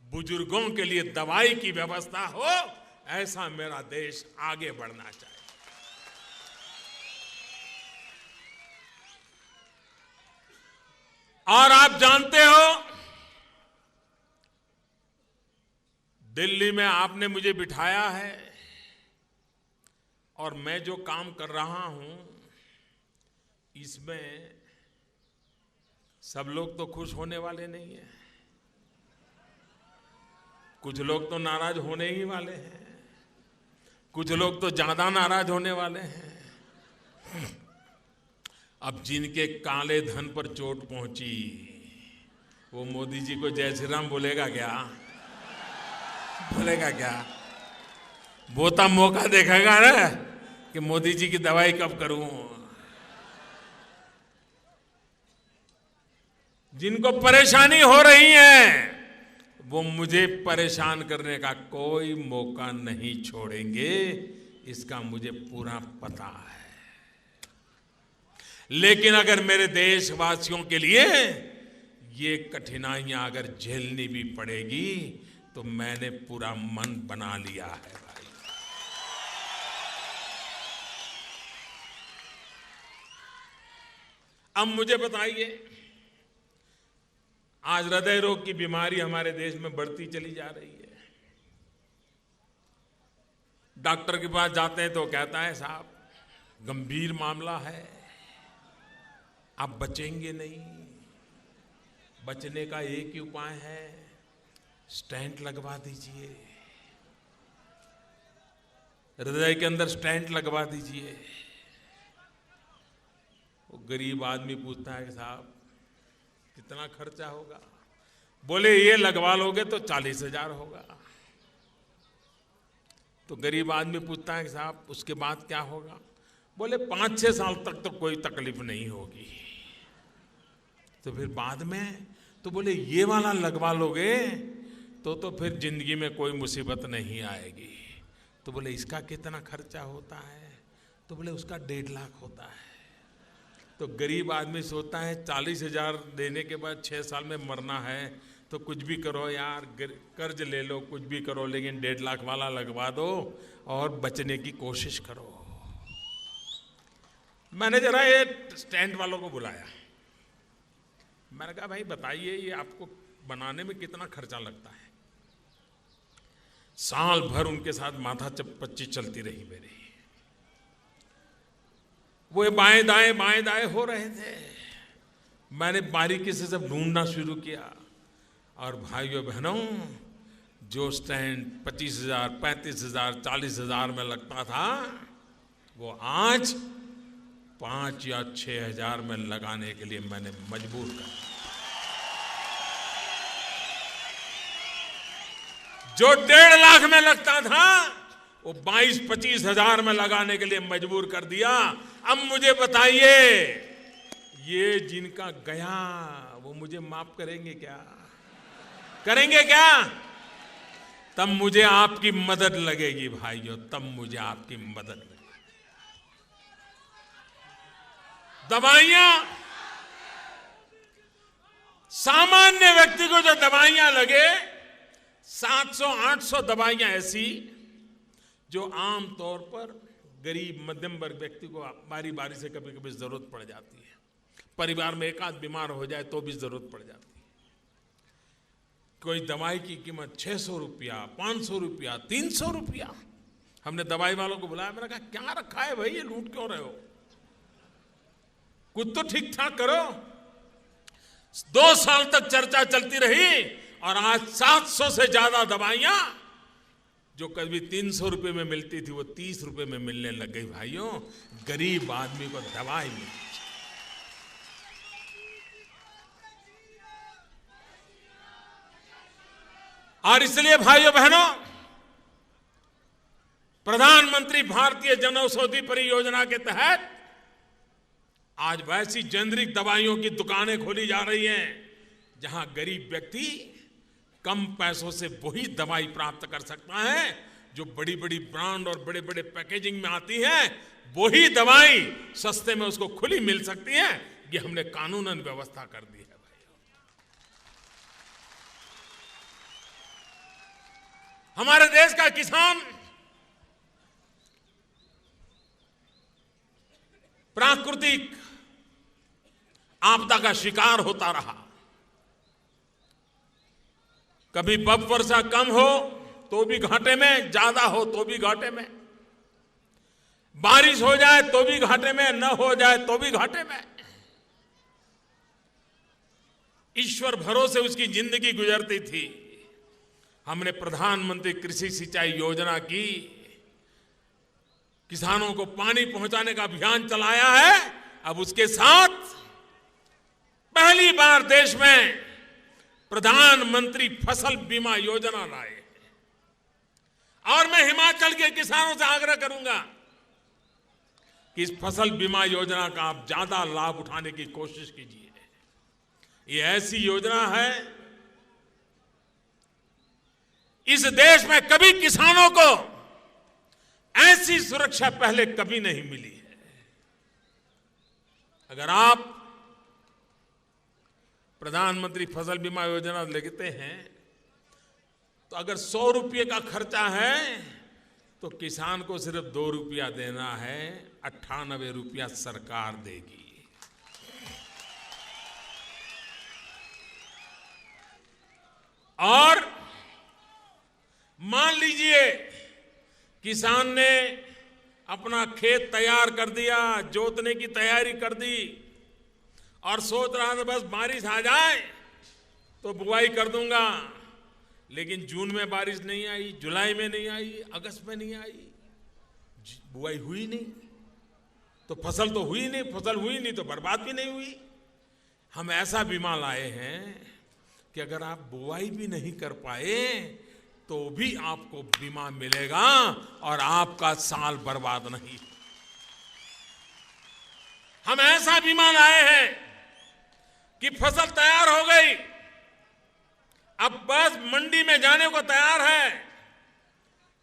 बुजुर्गों के लिए दवाई की व्यवस्था हो। ऐसा मेरा देश आगे बढ़ना चाहिए। और आप जानते हो, दिल्ली में आपने मुझे बिठाया है और मैं जो काम कर रहा हूं, इसमें सब लोग तो खुश होने वाले नहीं हैं, कुछ लोग तो नाराज होने ही वाले हैं, कुछ लोग तो ज्यादा नाराज होने वाले हैं। अब जिनके काले धन पर चोट पहुंची वो मोदी जी को जय श्री राम बोलेगा क्या? बोलेगा क्या? वो तो मौका देखेगा ना कि मोदी जी की दवाई कब करूं। जिनको परेशानी हो रही है वो मुझे परेशान करने का कोई मौका नहीं छोड़ेंगे, इसका मुझे पूरा पता है। लेकिन अगर मेरे देशवासियों के लिए ये कठिनाइयां अगर झेलनी भी पड़ेगी तो मैंने पूरा मन बना लिया है भाई। अब मुझे बताइए, आज हृदय रोग की बीमारी हमारे देश में बढ़ती चली जा रही है। डॉक्टर के पास जाते हैं तो कहता है साहब गंभीर मामला है, आप बचेंगे नहीं। बचने का एक ही उपाय है, स्टेंट लगवा दीजिए, हृदय के अंदर स्टेंट लगवा दीजिए। वो गरीब आदमी पूछता है कि साहब कितना खर्चा होगा? बोले ये लगवा लोगे तो 40,000 होगा। तो गरीब आदमी पूछता है कि साहब उसके बाद क्या होगा? बोले 5-6 साल तक तो कोई तकलीफ नहीं होगी। तो फिर बाद में? तो बोले ये वाला लगवा लोगे तो फिर जिंदगी में कोई मुसीबत नहीं आएगी। तो बोले इसका कितना खर्चा होता है? तो बोले उसका 1.5 लाख होता है। तो गरीब आदमी सोचता है 40,000 देने के बाद 6 साल में मरना है तो कुछ भी करो यार, कर्ज ले लो, कुछ भी करो, लेकिन 1.5 लाख वाला लगवा दो और बचने की कोशिश करो। मैंने जरा ये स्टैंड वालों को बुलाया, मैंने कहा भाई बताइए ये आपको बनाने में कितना खर्चा लगता है? साल भर उनके साथ माथा पच्ची चलती रही मेरी। वो बाएं दाएं हो रहे थे। मैंने बारीकी से सब ढूंढना शुरू किया और भाइयों बहनों जो स्टैंड 25,000, 35,000, 40,000 में लगता था वो आज 5 या 6,000 में लगाने के लिए मैंने मजबूर कर दिया। जो 1.5 लाख में लगता था वो 22-25 हजार में लगाने के लिए मजबूर कर दिया। अब मुझे बताइए ये जिनका गया वो मुझे माफ करेंगे क्या? करेंगे क्या? तब मुझे आपकी मदद लगेगी भाइयों, तब मुझे आपकी मदद लगेगी। दवाइयां, सामान्य व्यक्ति को जो दवाइयां लगे 700-800 दवाइयां ऐसी जो आम तौर पर गरीब मध्यम वर्ग व्यक्ति को बारी बारी से कभी कभी जरूरत पड़ जाती है। परिवार में एक आध बीमार हो जाए तो भी जरूरत पड़ जाती है। कोई दवाई की कीमत 600 रुपया, 500 रुपया, 300 रुपया। हमने दवाई वालों को बुलाया, मैंने कहा क्या रखा है भाई, ये लूट क्यों रहे हो? कुछ तो ठीक ठाक करो। 2 साल तक चर्चा चलती रही और आज 700 से ज्यादा दवाइयां जो कभी 300 रुपए में मिलती थी वो 30 रुपए में मिलने लग गई। भाइयों गरीब आदमी को दवाई मिली। और इसलिए भाइयों बहनों प्रधानमंत्री भारतीय जनऔषधि परियोजना के तहत आज वैसी जेनरिक दवाइयों की दुकानें खोली जा रही हैं जहां गरीब व्यक्ति कम पैसों से वही दवाई प्राप्त कर सकता है जो बड़ी बड़ी ब्रांड और बड़े बड़े पैकेजिंग में आती है। वही दवाई सस्ते में उसको खुली मिल सकती है। ये हमने कानूनन व्यवस्था कर दी है भाई। हमारे देश का किसान प्राकृतिक आपदा का शिकार होता रहा। कभी बर्फ वर्षा कम हो तो भी घाटे में, ज्यादा हो तो भी घाटे में, बारिश हो जाए तो भी घाटे में, न हो जाए तो भी घाटे में। ईश्वर भरोसे उसकी जिंदगी गुजरती थी। हमने प्रधानमंत्री कृषि सिंचाई योजना की, किसानों को पानी पहुंचाने का अभियान चलाया है। अब उसके साथ पहली बार देश में प्रधानमंत्री फसल बीमा योजना लाए। और मैं हिमाचल के किसानों से आग्रह करूंगा कि इस फसल बीमा योजना का आप ज्यादा लाभ उठाने की कोशिश कीजिए। ये ऐसी योजना है, इस देश में कभी किसानों को ऐसी सुरक्षा पहले कभी नहीं मिली है। अगर आप प्रधानमंत्री फसल बीमा योजना लिखते हैं तो अगर 100 रुपये का खर्चा है तो किसान को सिर्फ 2 रुपया देना है, 98 रुपया सरकार देगी। और मान लीजिए किसान ने अपना खेत तैयार कर दिया, जोतने की तैयारी कर दी और सोच रहा था बस बारिश आ जाए तो बुआई कर दूंगा, लेकिन जून में बारिश नहीं आई, जुलाई में नहीं आई, अगस्त में नहीं आई, बुआई हुई नहीं, तो फसल तो हुई नहीं, फसल हुई नहीं तो बर्बाद भी नहीं हुई। हम ऐसा बीमा लाए हैं कि अगर आप बुआई भी नहीं कर पाए तो भी आपको बीमा मिलेगा और आपका साल बर्बाद नहीं। हम ऐसा बीमा लाए हैं कि फसल तैयार हो गई, अब बस मंडी में जाने को तैयार है,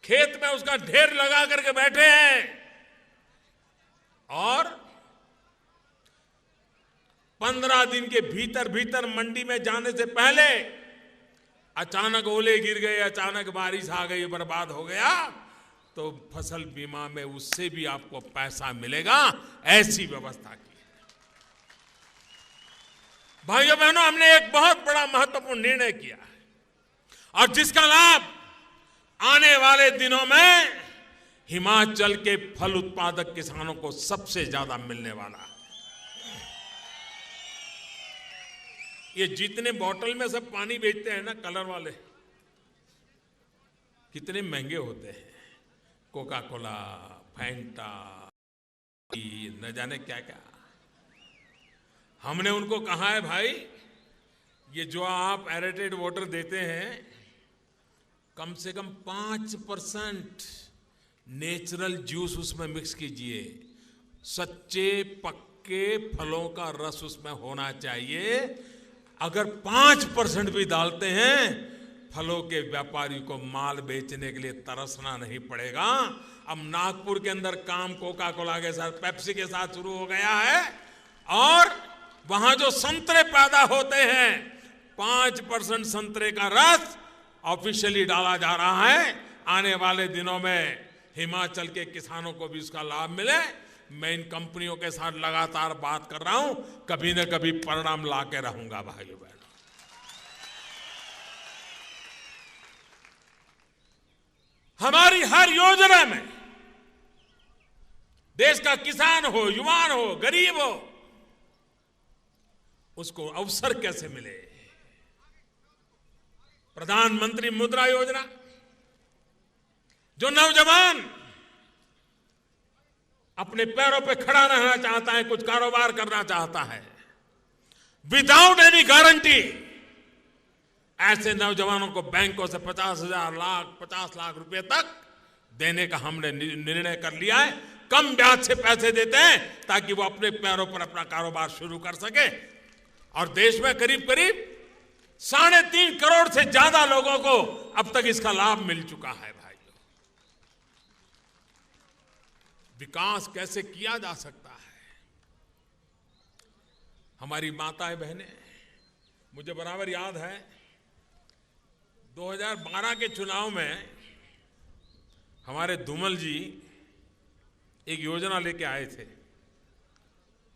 खेत में उसका ढेर लगा करके बैठे हैं और 15 दिन के भीतर भीतर मंडी में जाने से पहले अचानक ओले गिर गए, अचानक बारिश आ गई, बर्बाद हो गया, तो फसल बीमा में उससे भी आपको पैसा मिलेगा। ऐसी व्यवस्था की है। भाइयों बहनों, हमने एक बहुत बड़ा महत्वपूर्ण निर्णय किया है और जिसका लाभ आने वाले दिनों में हिमाचल के फल उत्पादक किसानों को सबसे ज्यादा मिलने वाला है। ये जितने बोतल में सब पानी बेचते हैं ना, कलर वाले, कितने महंगे होते हैं, कोका कोला, फैंटा, न जाने क्या क्या। हमने उनको कहा है भाई, ये जो आप एरेटेड वाटर देते हैं कम से कम 5% नेचुरल जूस उसमें मिक्स कीजिए, सच्चे पक्के फलों का रस उसमें होना चाहिए। अगर 5% भी डालते हैं, फलों के व्यापारी को माल बेचने के लिए तरसना नहीं पड़ेगा। अब नागपुर के अंदर काम कोका कोला के साथ, पेप्सी के साथ शुरू हो गया है और वहां जो संतरे पैदा होते हैं 5% संतरे का रस ऑफिशियली डाला जा रहा है। आने वाले दिनों में हिमाचल के किसानों को भी उसका लाभ मिले। मैं इन कंपनियों के साथ लगातार बात कर रहा हूं, कभी न कभी परिणाम ला के रहूंगा। भाइयों बहनों, हमारी हर योजना में देश का किसान हो, युवान हो, गरीब हो, उसको अवसर कैसे मिले। प्रधानमंत्री मुद्रा योजना, जो नौजवान अपने पैरों पे खड़ा रहना चाहता है, कुछ कारोबार करना चाहता है, विदाउट एनी गारंटी, ऐसे नौजवानों को बैंकों से 50,000 लाख 50 लाख रुपए तक देने का हमने निर्णय कर लिया है। कम ब्याज से पैसे देते हैं ताकि वो अपने पैरों पर अपना कारोबार शुरू कर सके। और देश में करीब करीब 3.5 करोड़ से ज्यादा लोगों को अब तक इसका लाभ मिल चुका है। भाइयों, विकास कैसे किया जा सकता है। हमारी माताएं बहनें, मुझे बराबर याद है 2012 के चुनाव में हमारे धूमल जी एक योजना लेके आए थे,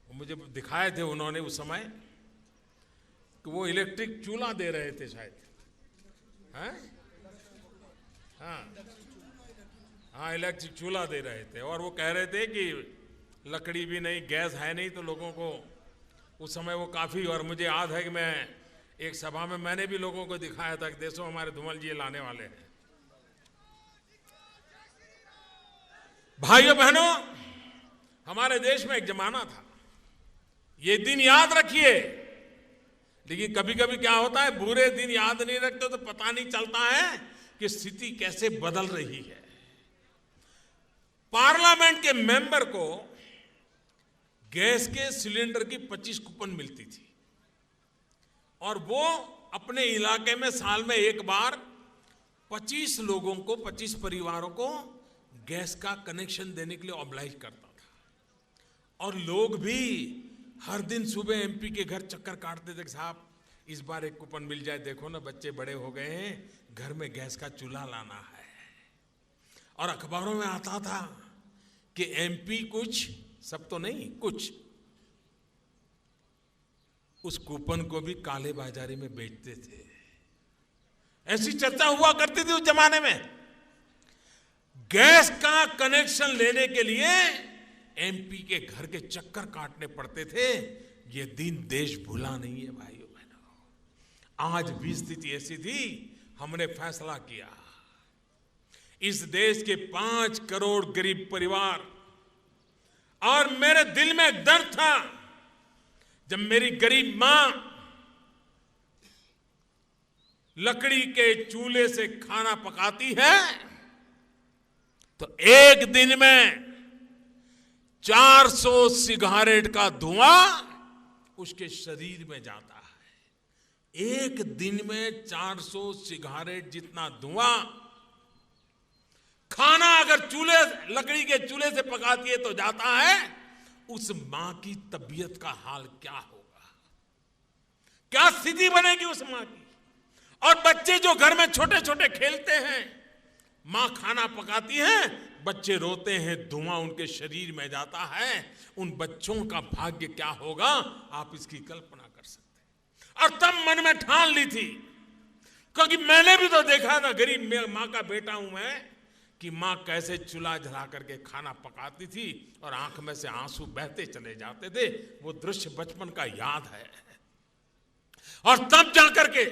मुझे दिखाए थे उन्होंने उस समय कि वो इलेक्ट्रिक चूल्हा दे रहे थे शायद, हैं? हाँ, इलेक्ट्रिक चूल्हा दे रहे थे और वो कह रहे थे कि लकड़ी भी नहीं, गैस है नहीं, तो लोगों को उस समय वो काफ़ी, और मुझे याद है कि मैं एक सभा में मैंने भी लोगों को दिखाया था कि देखो हमारे धूमल जी लाने वाले हैं। भाइयों बहनों, हमारे देश में एक जमाना था, ये दिन याद रखिए। लेकिन कभी कभी क्या होता है, बुरे दिन याद नहीं रखते तो पता नहीं चलता है कि स्थिति कैसे बदल रही है। पार्लियामेंट के मेंबर को गैस के सिलेंडर की 25 कूपन मिलती थी और वो अपने इलाके में साल में एक बार 25 लोगों को, 25 परिवारों को गैस का कनेक्शन देने के लिए ऑब्लाइज करता था। और लोग भी हर दिन सुबह एमपी के घर चक्कर काटते थे, साहब इस बार एक कूपन मिल जाए, देखो ना बच्चे बड़े हो गए हैं, घर में गैस का चूल्हा लाना है। और अखबारों में आता था कि एमपी कुछ, सब तो नहीं, कुछ उस कूपन को भी काले बाजारी में बेचते थे। ऐसी चर्चा हुआ करती थी उस जमाने में। गैस का कनेक्शन लेने के लिए एमपी के घर के चक्कर काटने पड़ते थे। ये दिन देश भूला नहीं है भाइयों बहनों। आज भी स्थिति ऐसी थी, हमने फैसला किया इस देश के 5 करोड़ गरीब परिवार, और मेरे दिल में एक दर्द था जब मेरी गरीब मां लकड़ी के चूल्हे से खाना पकाती है तो एक दिन में 400 सिगारेट का धुआं उसके शरीर में जाता है। एक दिन में 400 सिगारेट जितना धुआं। खाना अगर लकड़ी के चूल्हे से पकाती है तो जाता है। उस मां की तबीयत का हाल क्या होगा, क्या स्थिति बनेगी उस मां की। और बच्चे जो घर में छोटे छोटे खेलते हैं, मां खाना पकाती है, बच्चे रोते हैं, धुआं उनके शरीर में जाता है। उन बच्चों का भाग्य क्या होगा, आप इसकी कल्पना कर सकते हैं। और तब मन में ठान ली थी, क्योंकि मैंने भी तो देखा था, गरीब मां का बेटा हूं मैं, कि मां कैसे चूल्हा जला करके खाना पकाती थी और आंख में से आंसू बहते चले जाते थे। वो दृश्य बचपन का याद है। और तब जाकर के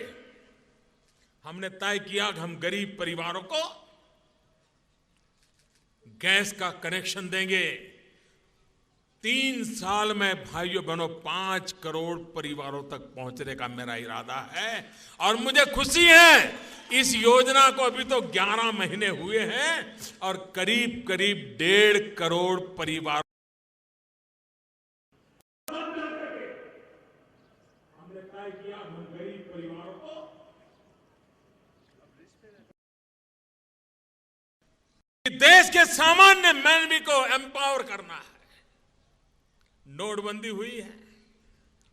हमने तय किया कि हम गरीब परिवारों को गैस का कनेक्शन देंगे। 3 साल में भाइयों बहनों 5 करोड़ परिवारों तक पहुंचने का मेरा इरादा है। और मुझे खुशी है, इस योजना को अभी तो 11 महीने हुए हैं और करीब करीब 1.5 करोड़ परिवार हमने तय किया हम गरीब परिवारों को देश के सामान्य मैन को एम्पावर करना है। नोटबंदी हुई है,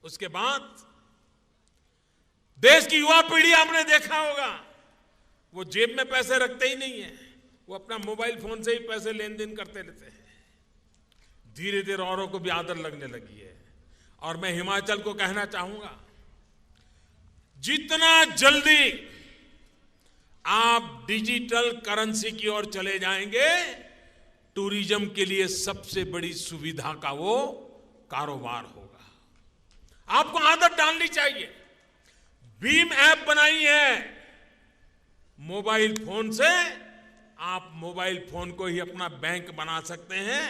उसके बाद देश की युवा पीढ़ी आपने देखा होगा, वो जेब में पैसे रखते ही नहीं है, वो अपना मोबाइल फोन से ही पैसे लेन देन करते रहते हैं। धीरे धीरे औरों को भी आदत लगने लगी है। और मैं हिमाचल को कहना चाहूंगा, जितना जल्दी आप डिजिटल करेंसी की ओर चले जाएंगे, टूरिज्म के लिए सबसे बड़ी सुविधा का वो कारोबार होगा। आपको आदत डालनी चाहिए। भीम ऐप बनाई है, मोबाइल फोन से आप मोबाइल फोन को ही अपना बैंक बना सकते हैं।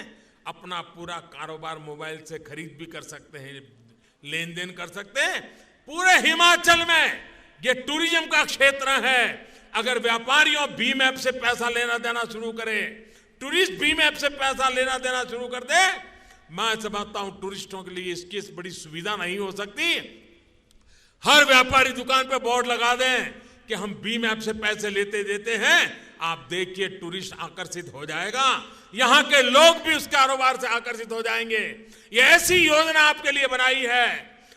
अपना पूरा कारोबार मोबाइल से खरीद भी कर सकते हैं, लेन देन कर सकते हैं। पूरे हिमाचल में ये टूरिज्म का क्षेत्र है। अगर व्यापारियों भीम ऐप से पैसा लेना देना शुरू करें, टूरिस्ट भीम ऐप से पैसा लेना देना शुरू कर दे, मैं समझता हूं टूरिस्टों के लिए इसकी बड़ी सुविधा नहीं हो सकती। हर व्यापारी दुकान पे बोर्ड लगा दें कि हम भीम ऐप से पैसे लेते देते हैं। आप देखिए टूरिस्ट आकर्षित हो जाएगा, यहां के लोग भी उस कारोबार से आकर्षित हो जाएंगे। ये ऐसी योजना आपके लिए बनाई है,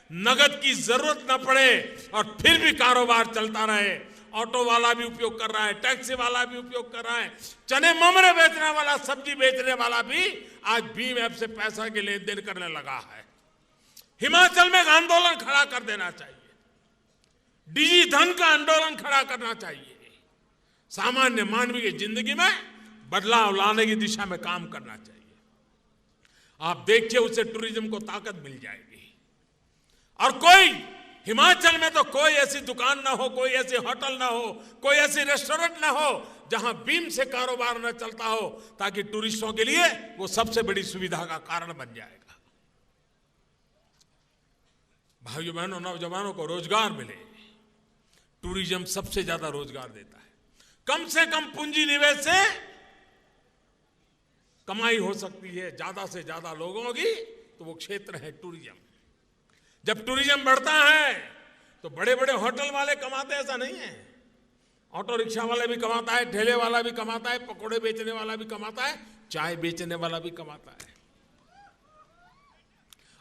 नगद की जरूरत न पड़े और फिर भी कारोबार चलता रहे। ऑटो वाला भी उपयोग कर रहा है, टैक्सी वाला भी उपयोग कर रहा है, चने ममरे बेचने वाला, सब्जी बेचने वाला भी आज भीम ऐप से पैसा के लेन देन करने लगा है। हिमाचल में एक आंदोलन खड़ा कर देना चाहिए, डिजी धन का आंदोलन खड़ा करना चाहिए। सामान्य मानवीय की जिंदगी में बदलाव लाने की दिशा में काम करना चाहिए। आप देखिए उससे टूरिज्म को ताकत मिल जाएगी। और कोई हिमाचल में तो कोई ऐसी दुकान ना हो, कोई ऐसी होटल ना हो, कोई ऐसी रेस्टोरेंट ना हो जहां बीम से कारोबार न चलता हो, ताकि टूरिस्टों के लिए वो सबसे बड़ी सुविधा का कारण बन जाएगा। भाइयों बहनों, नौजवानों को रोजगार मिले। टूरिज्म सबसे ज्यादा रोजगार देता है। कम से कम पूंजी निवेश से कमाई हो सकती है ज्यादा से ज्यादा लोगों की, तो वो क्षेत्र है टूरिज्म। जब टूरिज्म बढ़ता है तो बड़े बड़े होटल वाले कमाते, ऐसा नहीं है। ऑटो रिक्शा वाला भी कमाता है, ठेले वाला भी कमाता है, पकौड़े बेचने वाला भी कमाता है, चाय बेचने वाला भी कमाता है।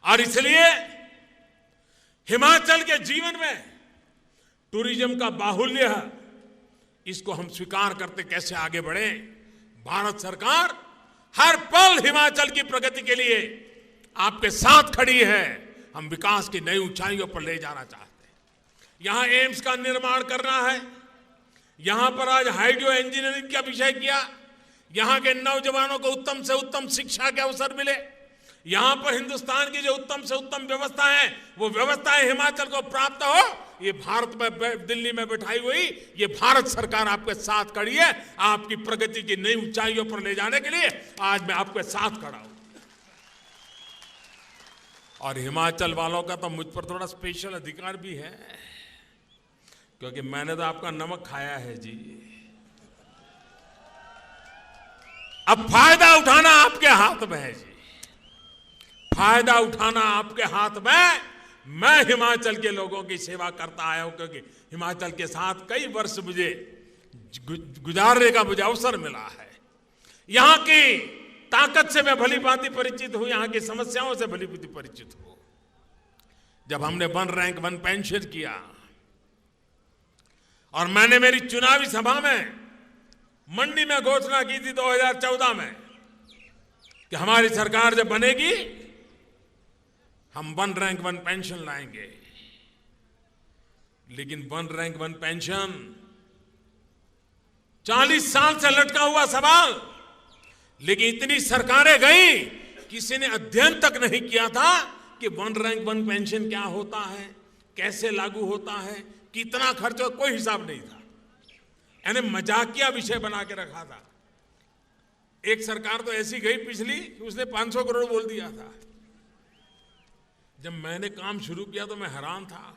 और इसलिए हिमाचल के जीवन में टूरिज्म का बाहुल्य है, इसको हम स्वीकार करते कैसे आगे बढ़े। भारत सरकार हर पल हिमाचल की प्रगति के लिए आपके साथ खड़ी है। हम विकास की नई ऊंचाइयों पर ले जाना चाहते हैं। यहां एम्स का निर्माण करना है। यहां पर आज हाइड्रो इंजीनियरिंग का विषय किया। यहां के नौजवानों को उत्तम से उत्तम शिक्षा के अवसर मिले। यहां पर हिंदुस्तान की जो उत्तम से उत्तम व्यवस्था है, वो व्यवस्थाएं हिमाचल को प्राप्त हो। ये भारत में, दिल्ली में बैठाई हुई ये भारत सरकार आपके साथ खड़ी है। आपकी प्रगति की नई ऊंचाइयों पर ले जाने के लिए आज मैं आपके साथ खड़ा हूं। और हिमाचल वालों का तो मुझ पर थोड़ा स्पेशल अधिकार भी है, क्योंकि मैंने तो आपका नमक खाया है जी। अब फायदा उठाना आपके हाथ में है जी। फायदा उठाना आपके हाथ में। मैं हिमाचल के लोगों की सेवा करता आया हूं, क्योंकि हिमाचल के साथ कई वर्ष मुझे गुजारने का मुझे अवसर मिला है। यहां की ताकत से मैं भली भांति परिचित हूं, यहां की समस्याओं से भली भांति परिचित हूं। जब हमने 1 रैंक 1 पेंशन किया और मैंने मेरी चुनावी सभा में मंडी में घोषणा की थी 2014 में कि हमारी सरकार जब बनेगी हम 1 रैंक 1 पेंशन लाएंगे। लेकिन 1 रैंक 1 पेंशन 40 साल से लटका हुआ सवाल, लेकिन इतनी सरकारें गई, किसी ने अध्ययन तक नहीं किया था कि 1 रैंक 1 पेंशन क्या होता है, कैसे लागू होता है, कितना खर्च हो, कोई हिसाब नहीं था। यानी मजाकिया विषय बना के रखा था। एक सरकार तो ऐसी गई पिछली, उसने 500 करोड़ बोल दिया था। जब मैंने काम शुरू किया तो मैं हैरान था।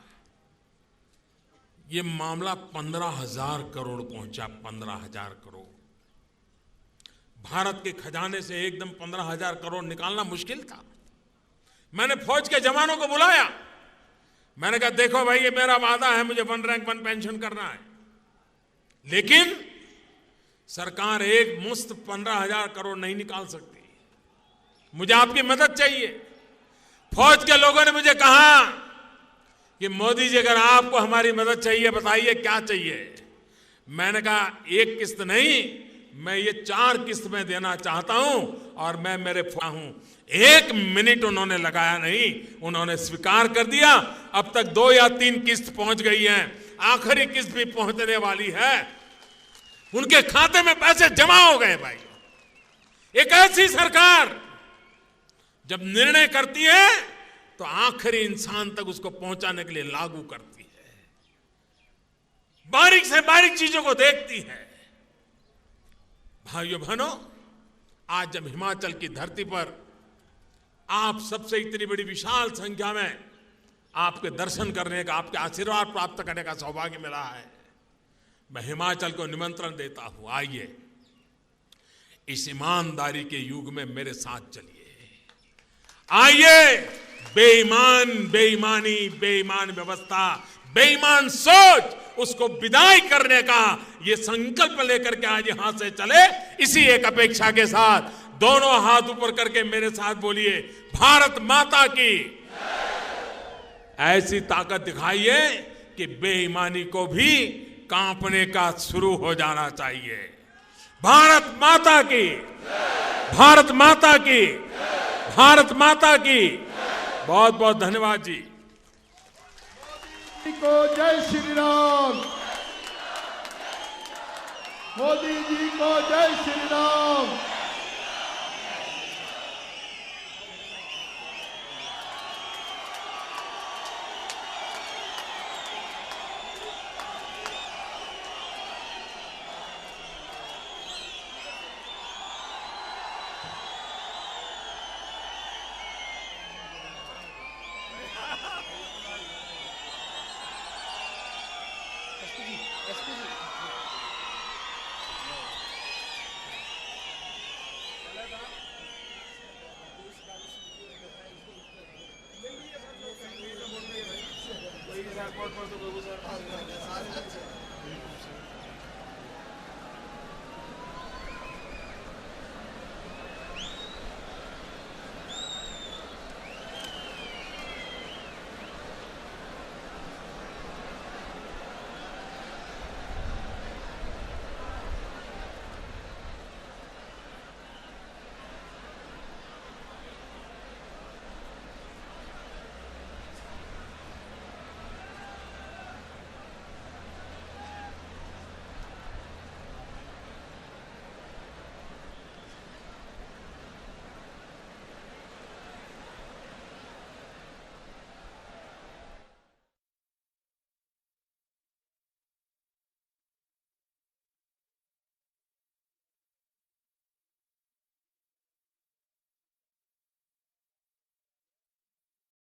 ये मामला 15,000 करोड़ पहुंचा। 15,000 करोड़ भारत के खजाने से एकदम 15,000 करोड़ निकालना मुश्किल था। मैंने फौज के जवानों को बुलाया। मैंने कहा देखो भाई, ये मेरा वादा है, मुझे 1 रैंक 1 पेंशन करना है, लेकिन सरकार एक मुश्त 15,000 करोड़ नहीं निकाल सकती। मुझे आपकी मदद चाहिए। फौज के लोगों ने मुझे कहा कि मोदी जी, अगर आपको हमारी मदद चाहिए बताइए क्या चाहिए। मैंने कहा एक किस्त नहीं, मैं ये 4 किस्त में देना चाहता हूं। और मैं मेरे हूं। 1 मिनट उन्होंने लगाया नहीं, उन्होंने स्वीकार कर दिया। अब तक 2 या 3 किस्त पहुंच गई हैं, आखिरी किस्त भी पहुंचने वाली है। उनके खाते में पैसे जमा हो गए। भाई, एक ऐसी सरकार जब निर्णय करती है तो आखिरी इंसान तक उसको पहुंचाने के लिए लागू करती है, बारीक से बारीक चीजों को देखती है। भाइयों बहनों, आज जब हिमाचल की धरती पर आप सबसे इतनी बड़ी विशाल संख्या में आपके दर्शन करने का, आपके आशीर्वाद प्राप्त करने का सौभाग्य मिला है, मैं हिमाचल को निमंत्रण देता हूं, आइए इस ईमानदारी के युग में मेरे साथ चलिए। आइए बेईमान, बेईमानी, बेईमान व्यवस्था, बेईमान सोच, उसको विदाई करने का ये संकल्प लेकर के आज यहां से चले। इसी एक अपेक्षा के साथ दोनों हाथ ऊपर करके मेरे साथ बोलिए, भारत माता की। ऐसी ताकत दिखाइए कि बेईमानी को भी कांपने का शुरू हो जाना चाहिए। भारत माता की, भारत माता की, भारत माता की। बहुत बहुत धन्यवाद जी। मोदी को जय श्री राम। मोदी जी को जय श्री राम।